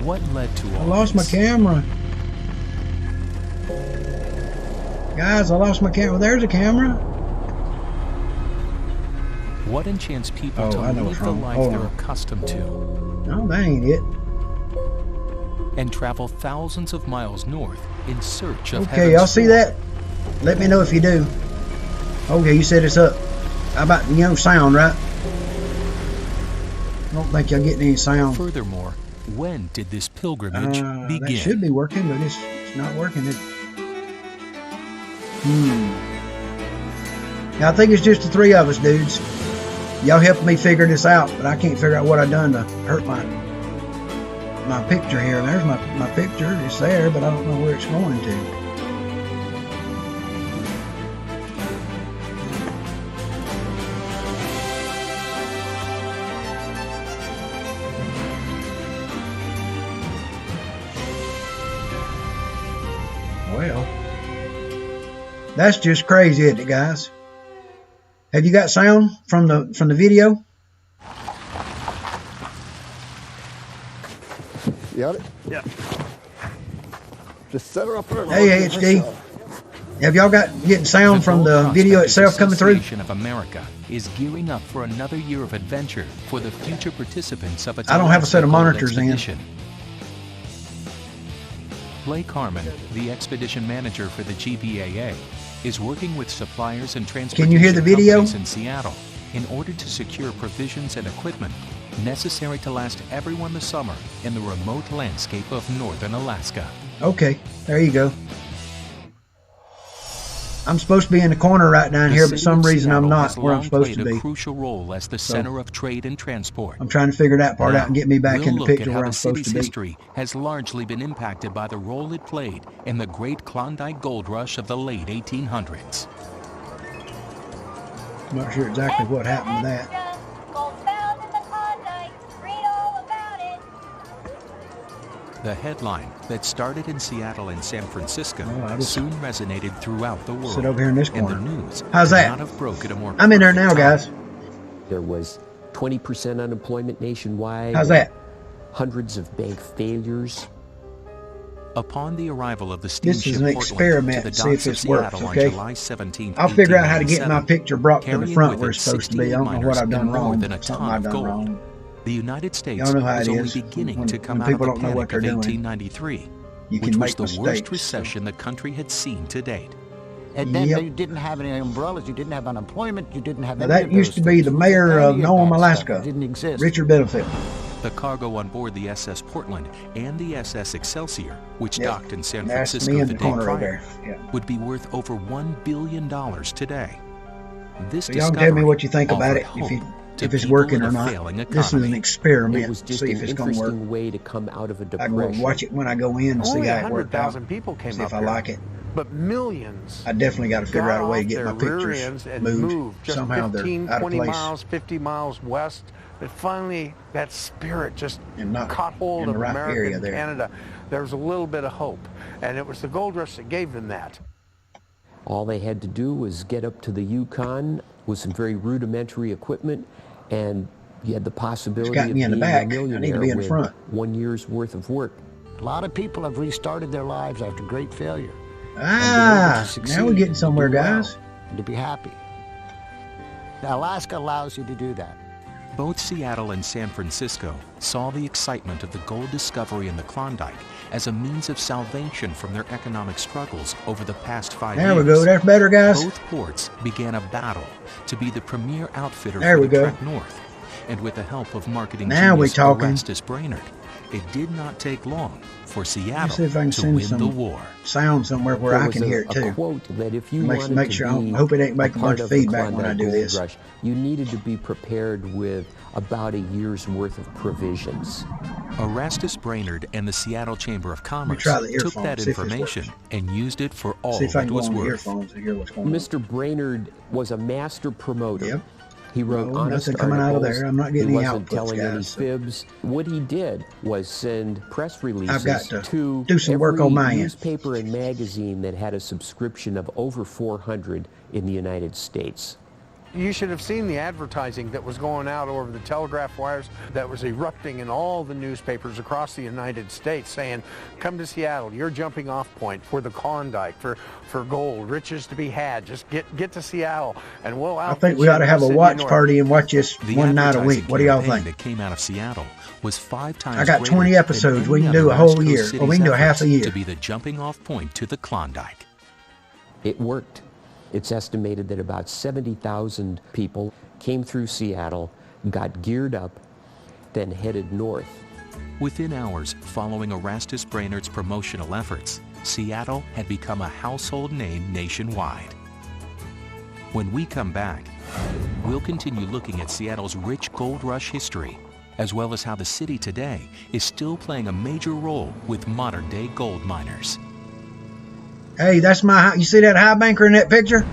what led to all I lost my this? camera. Guys, I lost my camera. There's a camera. What enchants people Oh, to I know live what's the wrong. life Hold they're on. accustomed to No, that ain't it. and travel thousands of miles north in search of Okay, heaven's y'all see door? that? Let me know if you do. Okay, you said it's up. How about sound, right? I don't think y'all getting any sound. Furthermore, when did this pilgrimage That begin? should be working, but it's not working. Now, I think it's just the three of us, dudes. Y'all helping me figure this out, but I can't figure out what I've done to hurt my picture here. There's my picture. It's there, but I don't know where it's going to. Well, that's just crazy, isn't it, guys? Have you got sound from the video? You got it? Yeah. Just set her up there. Hey, HD. Have y'all getting sound from the video itself coming through? The Association of America is gearing up for another year of adventure for the future participants of its I don't have a set of Alaska Gold monitors in. Expedition. Blake Harmon, the expedition manager for the GBAA, is working with suppliers and transportation Can you hear the video? companies in Seattle in order to secure provisions and equipment necessary to last everyone the summer in the remote landscape of northern Alaska. Okay, there you go. I'm supposed to be in the corner right down here, but for some reason I'm not where I'm supposed to be. A crucial role as the center of trade and transport. I'm trying to figure that part out and get me back in the picture where I'm supposed to be. The city's history has largely been impacted by the role it played in the great Klondike Gold Rush of the late 1800s. I'm not sure exactly what happened to that. The headline that started in Seattle and San Francisco soon resonated throughout the world. Sit over here in this corner. And the news How's that? Not have broken a more I'm in there now, guys. There was 20% unemployment nationwide. How's that? Hundreds of bank failures. Upon the arrival of the steamship This is an experiment to see if this works, okay? July 17th, I'll figure out how to get my picture brought to the front where it's carrying supposed to be. I don't know what I've done wrong. Than a Something ton I've of done gold. wrong. The United States Y'all know how was it only is. beginning to come When out of people the don't know what panic they're of doing. 1893, You which can was make the worst mistakes. recession the country had seen to date. And then Yep. you didn't have any umbrellas, you didn't have unemployment, you didn't have Now, any that of used those to be things. the mayor of Any Nome, that stuff Alaska, didn't exist. Richard Benefield. The cargo on board the SS Portland and the SS Excelsior, which Yep. docked in San That's Francisco me in the the day corner over prior, there. Yeah. would be worth over $1 billion today. This So y'all can tell me what you think about it, discovery if it's offered working hope or to people in a not. failing This is an economy. It experiment. was just See an if it's going to work. interesting way to come out of a I can depression. watch it when I go in and see Only how it worked out. 100,000 people came See up if I here, like it. but millions I definitely got to figure out a way to got get my off their rear pictures ends and moved. just Somehow 15, they're out of 20 place. miles, 50 miles west. But finally, that spirit just And not caught hold in of the right America area and there. Canada. There was a little bit of hope, and it was the gold rush that gave them that. All they had to do was get up to the Yukon with some very rudimentary equipment, and you had the possibility got of me in the being back. a I millionaire need to be in with front. 1 year's worth of work. A lot of people have restarted their lives after great failure. Ah, now we're getting somewhere, guys. And to be happy. Now, Alaska allows you to do that. Both Seattle and San Francisco saw the excitement of the gold discovery in the Klondike as a means of salvation from their economic struggles over the past 5 years. There we go. That's better, guys. Both ports began a battle to be the premier outfitter There for we the go. trek north. And with the help of marketing Now we genius talking. Erastus Brainerd, it did not take long for see Seattle if I can to send win some the war. Sound somewhere where There I was can a, hear it a too. quote that if you Make wanted sure to be I hope it ain't a making part much of the feedback when I Klondike do Gold this. Rush, you needed to be prepared with about a year's worth of provisions. Erastus Brainerd and the Seattle Chamber of Commerce try the took earphones, that see if this information works. and used it for all See if I it can go was on the worth. earphones and hear what's going on. Mr. Brainerd was a master promoter. Yep. He wrote No, honest nothing coming out of articles. there. I'm not getting he any wasn't outputs, telling any guys, so- fibs. What he did was send press releases got to to do some work every on my end. newspaper and magazine that had a subscription of over 400 in the United States. You should have seen the advertising that was going out over the telegraph wires that was erupting in all the newspapers across the United States saying, come to Seattle, your jumping off point for the Klondike, for gold, riches to be had. Just get to Seattle and we'll I outfit think we you ought to in have the a city watch north. party and watch this The one night a week. advertising What do y'all campaign think? that came out of Seattle was 5 times I got greater 20 than episodes. We any can do other a whole West Coast year, or city's we can do a half a efforts year. to be the jumping off point to the Klondike. It worked. It's estimated that about 70,000 people came through Seattle, got geared up, then headed north. Within hours following Erastus Brainerd's promotional efforts, Seattle had become a household name nationwide. When we come back, we'll continue looking at Seattle's rich gold rush history, as well as how the city today is still playing a major role with modern-day gold miners. Hey, that's my. You see that high banker in that picture?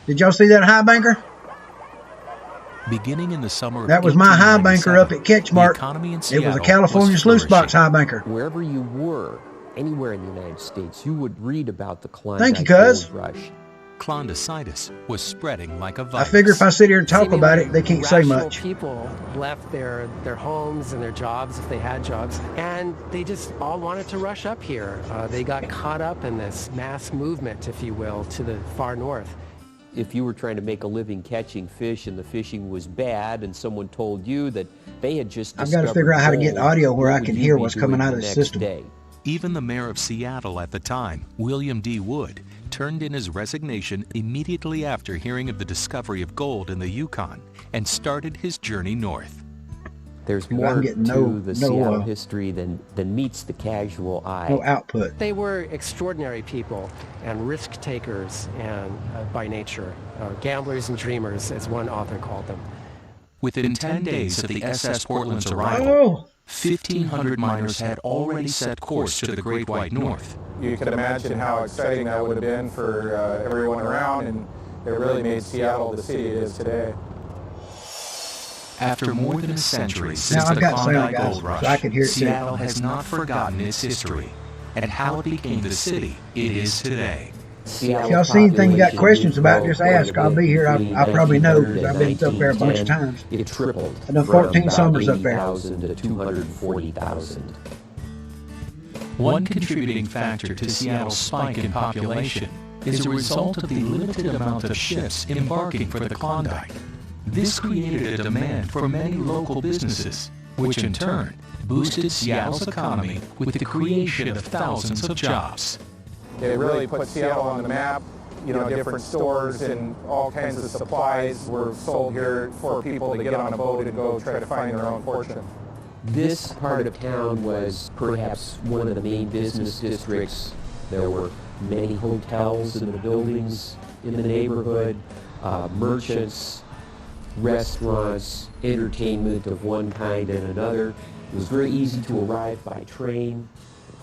Did y'all see that high banker? Beginning in the summer of That was my high banker up at 1897, Ketchmark. the economy in It was Seattle a California sluice box flourishing. high banker. Wherever you were, anywhere in the United States, you would read about the Klondike Thank you, cuz. Gold Rush. Klondicitis was spreading like a I virus. figure if I sit here and talk about it, they can't say rational much. People left their homes and their jobs, if they had jobs, and they just all wanted to rush up here. They got caught up in this mass movement, if you will, to the far north. If you were trying to make a living catching fish and the fishing was bad and someone told you that they had just I've got to figure out how to get gold, audio where what I would can you hear be what's coming doing out of the next system. day? Even the mayor of Seattle at the time, William D. Wood, turned in his resignation immediately after hearing of the discovery of gold in the Yukon and started his journey north. There's 'cause I'm more getting to the Seattle no history than meets the casual eye. output. They were extraordinary people and risk takers and by nature, gamblers and dreamers, as one author called them. Within 10 days of the SS Portland's arrival, Oh, 1,500 miners had already set course to the Great White North. You can imagine how exciting that would have been for everyone around, and it really made Seattle the city it is today. After more than a century Now since I've the got sound, Klondike guys, Gold Rush, so I can hear it too. Seattle has not forgotten its history and how it became the city it is today. if y'all see anything you got questions about, just ask. I'll be here. I probably know because I've been up there a bunch of times. It tripled. I done from 14 about summers up there. 80,000 to 240,000. One contributing factor to Seattle's spike in population is a result of the limited amount of ships embarking for the Klondike. This created a demand for many local businesses, which in turn boosted Seattle's economy with the creation of thousands of jobs. It really put Seattle on the map. You know, different stores and all kinds of supplies were sold here for people to get on a boat and go try to find their own fortune. This part of town was perhaps one of the main business districts. There were many hotels in the buildings in the neighborhood, merchants, restaurants, entertainment of one kind and another. It was very easy to arrive by train,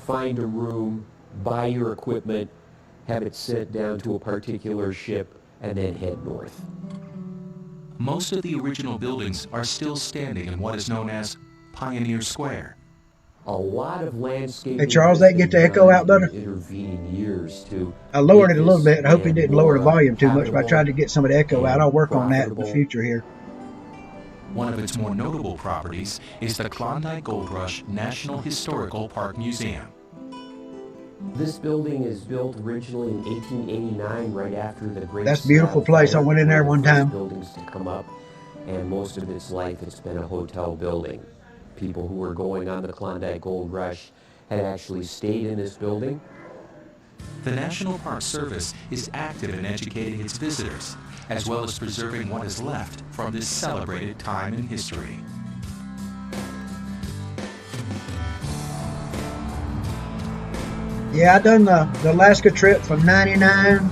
find a room, buy your equipment, have it sent down to a particular ship, and then head north. Most of the original buildings are still standing in what is known as Pioneer Square. A lot of landscaping. Hey, Charles, that get the echo out better? Intervening years to. I lowered it a little bit. I hope he didn't lower the volume too much, but I tried to get some of the echo out. I'll work on that in the future here. One of its more notable properties is the Klondike Gold Rush National Historical Park Museum. This building is built originally in 1889, right after the Great. That's a beautiful South place. I Fire. went in there one time. Buildings to come up, and most of its life it's been a hotel building. People who were going on the Klondike Gold Rush had actually stayed in this building. The National Park Service is active in educating its visitors, as well as preserving what is left from this celebrated time in history. Yeah, I done the Alaska trip from '99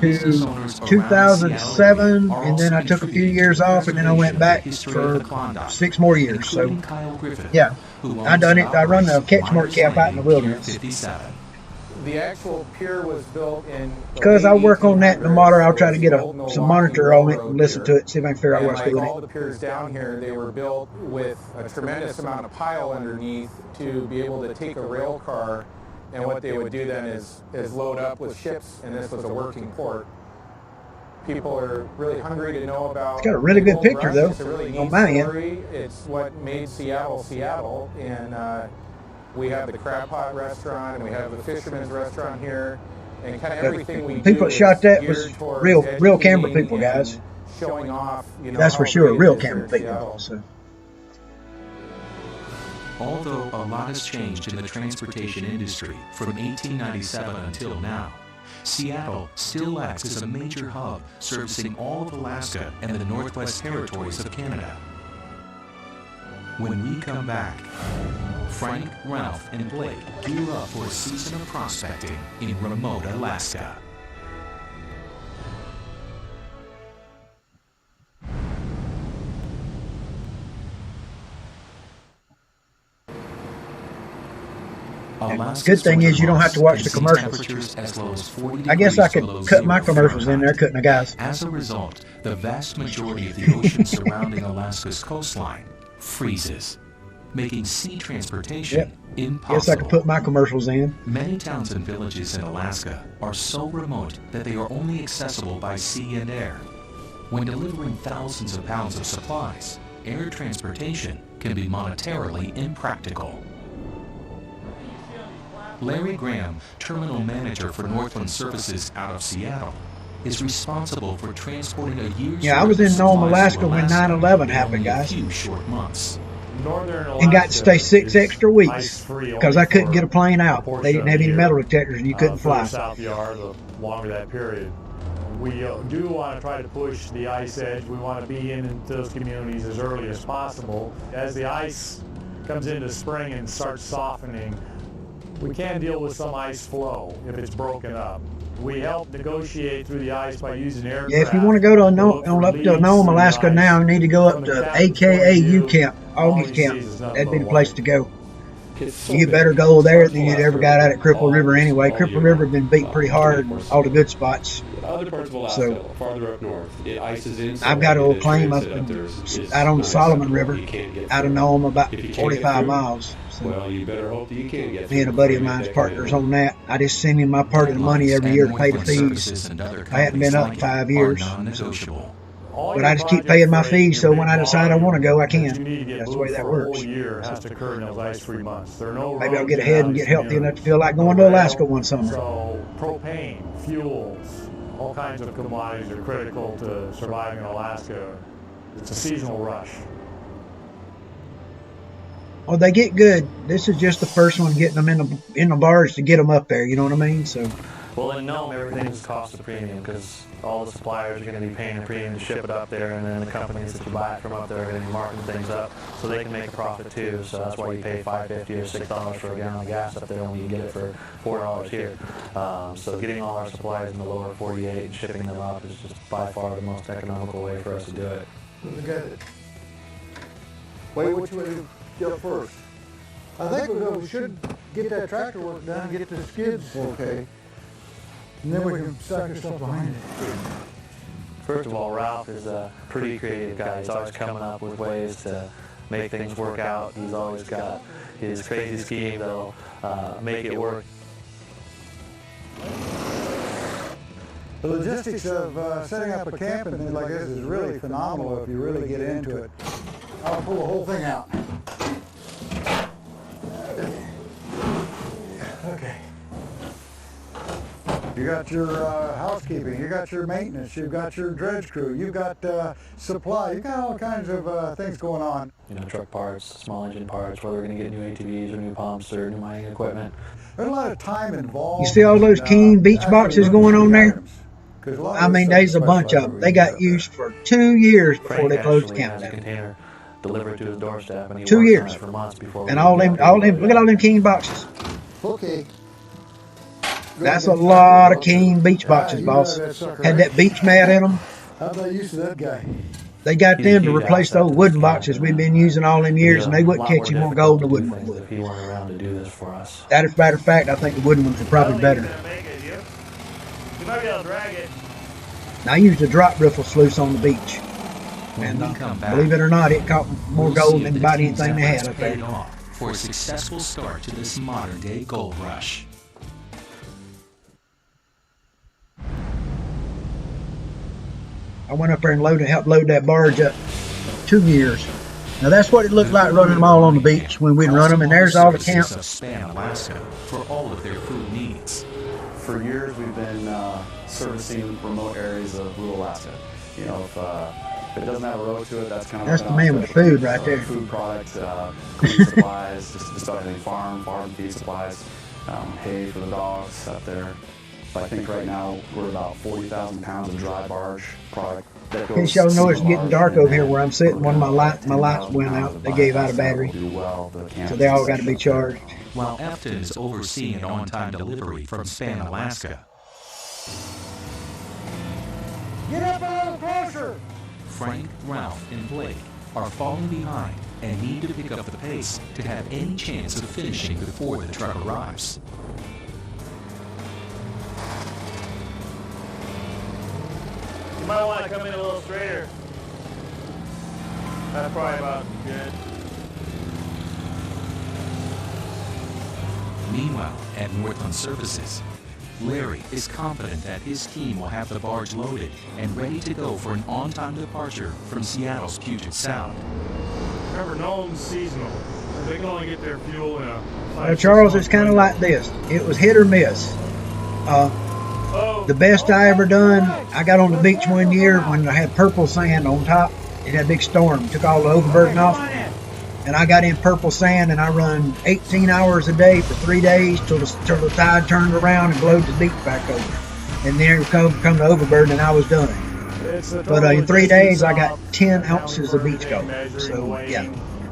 Business to owners around 2007, Seattle are and then I also took a few contributing years to the off, and then I went back history of the for Klondike, 6 more years. So, including Kyle Griffith, yeah, who I done it. owns I run the and catch operates mark camp out in the Pier wilderness. 57. The actual pier was built in. Because I work on that tomorrow, I'll try to get Old some Milwaukee monitor on it Railroad and listen pier. to it, see if I can figure out And what's like doing all it. the piers down here, they were built with a tremendous amount of pile underneath to be able to take a rail car, and what they would do then is load up with ships, and this was a working port. People are really hungry to know about. It's got a really the good Gold picture, Rush. though, It's a really on neat my end. story. It's what made Seattle Seattle, and we have the Crab Pot restaurant, and we have the Fisherman's Restaurant here, and kind of everything we do. People that shot that is was geared towards real camera educating people, and guys. Showing off, you know, That's for how sure, great real it is here camera in people. Seattle. So. Although a lot has changed in the transportation industry from 1897 until now, Seattle still acts as a major hub servicing all of Alaska and the Northwest Territories of Canada. When we come back, Frank, Ralph, and Blake gear up for a season of prospecting in remote Alaska. Good thing is you don't have to watch the commercials. I guess I could cut my commercials in there, couldn't I, guys? As a result, the vast majority of the ocean surrounding Alaska's coastline freezes, making sea transportation impossible. Guess I could put my commercials in. Many towns and villages in Alaska are so remote that they are only accessible by sea and air. When delivering thousands of pounds of supplies, air transportation can be monetarily impractical. Larry Graham, terminal manager for Northland Services out of Seattle, is responsible for transporting a year's Yeah, I was worth in of Nome, supplies Alaska to when Alaska 9/11 in happened, only a guys. few short months. Northern Alaska And got to stay 6 extra weeks ice-free because only I couldn't for get a plane a out. portion They didn't of have the any year. metal detectors and you couldn't for the fly. South Yard, the longer that period. We do want to try to push the ice edge. We want to be into those communities as early as possible. As the ice comes into spring and starts softening, we can deal with some ice flow if it's broken up. We help negotiate through the ice by using aircraft. Yeah, if you want to go to up to Nome, Alaska now, you need to go up to AKA Camp, Augie's Camp. That'd be the place to go. You better go there than you'd ever got out at Cripple River anyway. Cripple River has been beat pretty hard, all the good spots. Other parts of Alaska, farther up north, it ices in. I've got a little claim up out on the Solomon River, out of Nome, about 45 miles. So well, you better hope that you can get. Me and a buddy of mine's partners on that. I just send him my part of the money every year to pay the fees. I hadn't been up 5 years. But I just keep paying my fees, so when I decide I want to go, I can. That's the way that works. Maybe I'll get ahead and get healthy enough to feel like going to Alaska one summer. So propane, fuels, all kinds of commodities are critical to surviving in Alaska. It's a seasonal rush. Oh, they get good. This is just the first one getting them in the bars to get them up there. You know what I mean? So. Well, in Nome, everything's cost a premium because all the suppliers are going to be paying a premium to ship it up there, and then the companies that you buy it from up there are going to be marking things up so they can make a profit too. So that's why you pay $5.50 or $6 for a gallon of gas up there when you get it for $4 here. So getting all our supplies in the lower 48 and shipping them up is just by far the most economical way for us to do it. Wait, which way to get up first? I think we should get that tractor work done and get the skids okay. And then we can stack our stuff behind it. First of all, Ralph is a pretty creative guy. He's always coming up with ways to make things work out. He's always got his crazy scheme that'll make it work. The logistics of setting up a camp and things like this is really phenomenal if you really get into it. I'll pull the whole thing out. Okay. You got your housekeeping, you got your maintenance, you've got your dredge crew, you've got supply, you've got all kinds of things going on. You know, truck parts, small engine parts, whether we're going to get new ATVs or new pumps or new mining equipment. There's a lot of time involved. You see all those Keene beach boxes going on there? I mean, there's a bunch of them. They got used for 2 years before they closed the camp down. Delivered to his doorstep, and he 2 years. For months before. And all them, look at all them Keene boxes. Okay. That's a lot of Keene beach boxes, boss. Had that beach mat in them. How'd they use that guy? They got them to replace those wooden boxes we've been using all them years, and they wouldn't catch you more gold than the wooden ones would. If he weren't around to do this for us. That is a matter of fact, I think the wooden ones are probably better. You might be able to drag it. I used a drop riffle sluice on the beach. And believe it or not, it caught more gold than about anything they had up there. For a successful start to this modern-day gold rush. I went up there and helped load that barge up 2 years. Now that's what it looked like running them all on the beach when we'd run them, and there's all the camp. Of Span, Alaska, for all of their food needs. For years, we've been servicing remote areas of rural Alaska. You know, if it doesn't have a road to it, that's kind of the man with the food right there. Food products, food supplies, just about anything, farm feed supplies, hay for the dogs up there. But I think right now we're about 40,000 pounds of dry barge product. In case y'all know it's getting dark over here where I'm sitting, one of my lights went out. They gave out a battery, so they all got to be charged. While Efton is overseeing an on-time delivery from Span, Alaska. Get up a little closer! Frank, Ralph, and Blake are falling behind and need to pick up the pace to have any chance of finishing before the truck arrives. You might want to come in a little straighter. That's probably about good. Meanwhile, at Northland Services, Larry is confident that his team will have the barge loaded and ready to go for an on-time departure from Seattle's Puget Sound. Remember, Nome's seasonal. They can only get their fuel in a... Well, Charles, it's kind of like this. It was hit or miss. The best I ever done, I got on the beach one year when I had purple sand on top. It had a big storm, took all the overburden off. And I got in purple sand and I run 18 hours a day for 3 days till the tide turned around and blowed the beach back over. and then come to overburden, and I was done. But in 3 days, I got 10 ounces of beach gold. So yeah,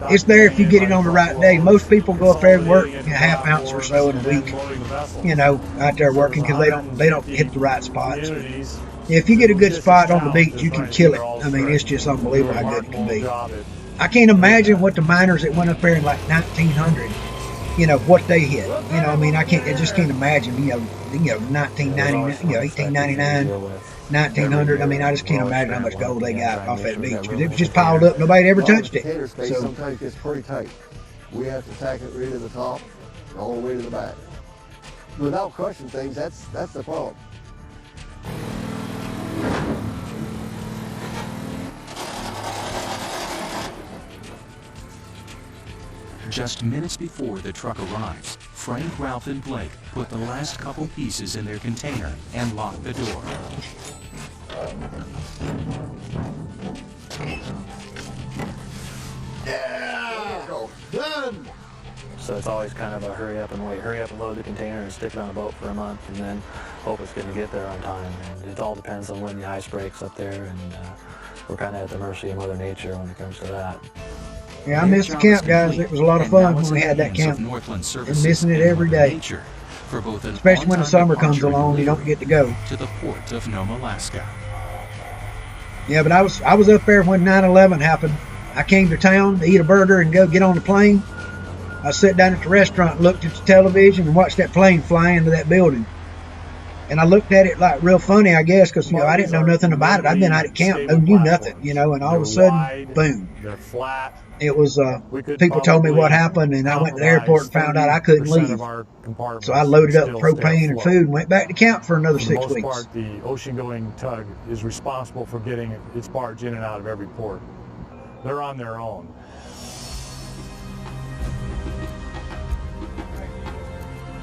it's there if you get it on the right day. Most people go up there and work a half ounce or so in a week, out there working because they don't hit the right spots. If you get a good spot on the beach, you can kill it. I mean, it's just unbelievable how good it can be. I can't imagine what the miners that went up there in like 1900, what they hit. I just can't imagine, 1990, 1899, 1900. I just can't imagine how much gold they got off that beach because it was just piled up. Nobody ever touched it. So sometimes it's pretty tight. We have to tack it right to the top, all the way to the back. Without crushing things, that's the problem. Just minutes before the truck arrives, Frank, Ralph, and Blake put the last couple pieces in their container and lock the door. Yeah! Done! So it's always kind of a hurry up and wait. Hurry up and load the container and stick it on a boat for a month and then hope it's going to get there on time. And it all depends on when the ice breaks up there, and we're kind of at the mercy of Mother Nature when it comes to that. Yeah, I missed the camp, guys. It was a lot of fun when we had that camp. I'm missing it every day. Especially when the summer comes along, you don't get to go. To the port of Nome, Alaska. Yeah, but I was up there when 9/11 happened. I came to town to eat a burger and go get on the plane. I sat down at the restaurant and looked at the television and watched that plane fly into that building. And I looked at it like real funny, I guess, because I didn't know nothing about it. I'd been out at camp, knew nothing, and all of a sudden, boom. It was, people told me what happened, and I went to the airport and found out I couldn't leave. So I loaded up propane and food and went back to camp for another 6 weeks. Part, the ocean-going tug is responsible for getting its barge in and out of every port. They're on their own.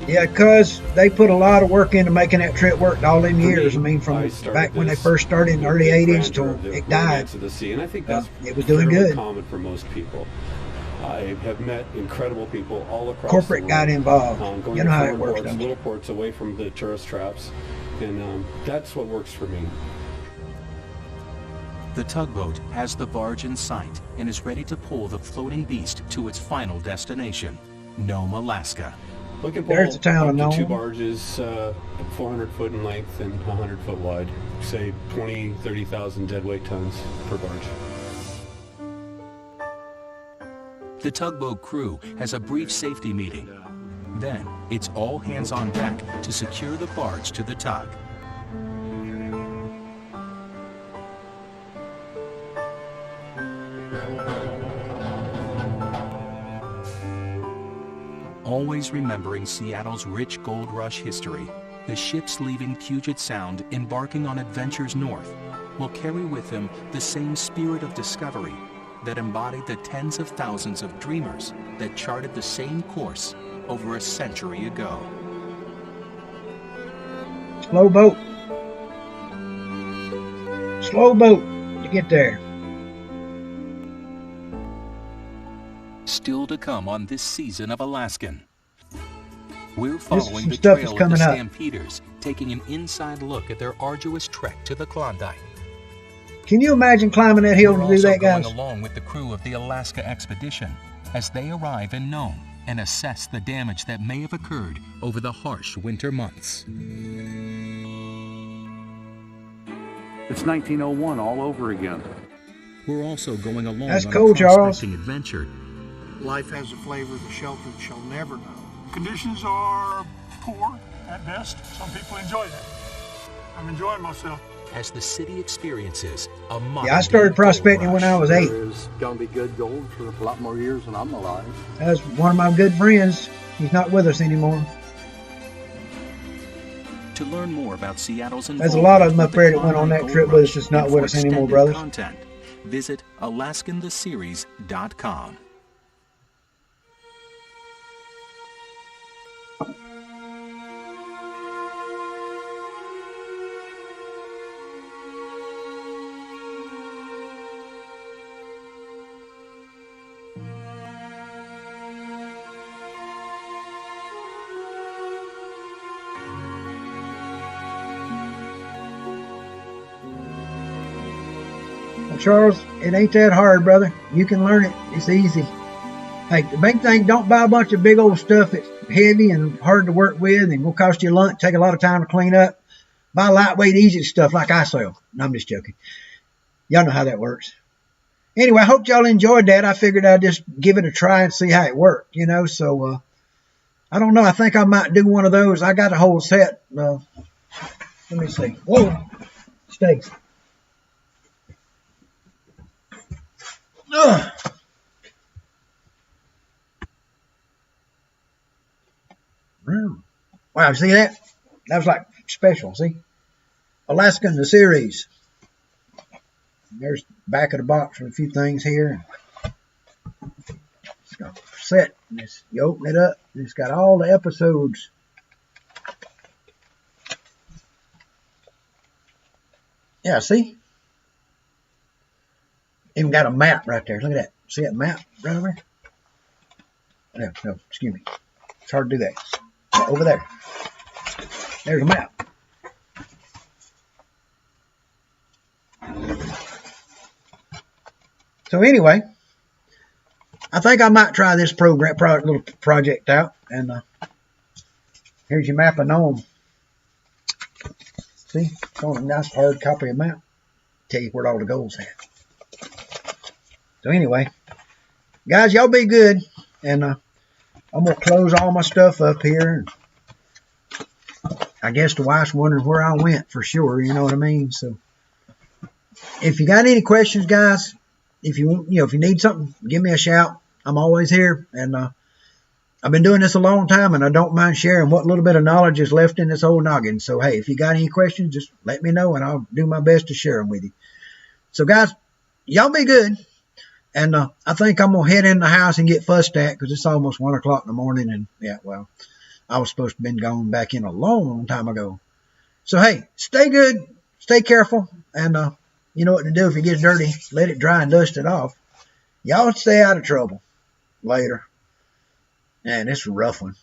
Yeah, because they put a lot of work into making that trip work all them years. From back when they first started in the early 80s till it died. And I think that's it was doing good. Common for most people. I have met incredible people all across corporate the world, got involved. Going how it works. Little ports away from the tourist traps, and that's what works for me. The tugboat has the barge in sight and is ready to pull the floating beast to its final destination, Nome, Alaska. There's the town of Nome. 2 barges, 400 foot in length and 100 foot wide. Say 30,000 deadweight tons per barge. The tugboat crew has a brief safety meeting. Then it's all hands on deck to secure the barge to the tug. Always remembering Seattle's rich gold rush history, the ships leaving Puget Sound embarking on adventures north will carry with them the same spirit of discovery that embodied the tens of thousands of dreamers that charted the same course over a century ago. Slow boat. Slow boat to get there. Still to come on this season of Alaskan. We're following the trail of the Stampeders, taking an inside look at their arduous trek to the Klondike. Can you imagine climbing that hill to do that, guys? We're also going along with the crew of the Alaska expedition as they arrive in Nome and assess the damage that may have occurred over the harsh winter months. It's 1901 all over again. We're also going along That's on cool, a Charles. prospecting adventure. Life has a flavor the sheltered shall never know. Conditions are poor at best. Some people enjoy that. I'm enjoying myself. As the city experiences a modern Yeah, I started prospecting when I was 8. There's going to be good gold for a lot more years than I'm alive. That's one of my good friends. He's not with us anymore. To learn more about Seattle's There's a lot of them up there that went on that trip with us that's not with us anymore, brothers. Content, visit AlaskanTheSeries.com. Well, Charles, it ain't that hard, brother. You can learn it. It's easy. Hey, the big thing, don't buy a bunch of big old stuff that's heavy and hard to work with and will cost you lunch, take a lot of time to clean up. Buy lightweight, easy stuff like I sell. No, I'm just joking. Y'all know how that works. Anyway, I hope y'all enjoyed that. I figured I'd just give it a try and see how it worked, you know. So, I don't know. I think I might do one of those. I got a whole set. Let me see. Whoa. Steaks. Ugh. Wow, see that? That was like special, see? Alaskan, the series. There's the back of the box with a few things here. It's got a set. You open it up, and it's got all the episodes. Yeah, see? Even got a map right there. Look at that. See that map right over there? No, excuse me. It's hard to do that. Over there. There's a map. So anyway, I think I might try this little project out. And here's your map of Nome. See, it's on a nice hard copy of map. Tell you where all the gold's at. So anyway, guys, y'all be good. And I'm going to close all my stuff up here. I guess the wife's wondering where I went for sure. You know what I mean? So if you got any questions, guys, if you need something, give me a shout. I'm always here. And I've been doing this a long time, and I don't mind sharing what little bit of knowledge is left in this old noggin. So, hey, if you got any questions, just let me know, and I'll do my best to share them with you. So, guys, y'all be good. And I think I'm going to head in the house and get fussed at because it's almost 1 o'clock in the morning. And, yeah, well, I was supposed to have been gone back in a long time ago. So, hey, stay good. Stay careful. And you know what to do if it gets dirty. Let it dry and dust it off. Y'all stay out of trouble. Later. Man, it's a rough one.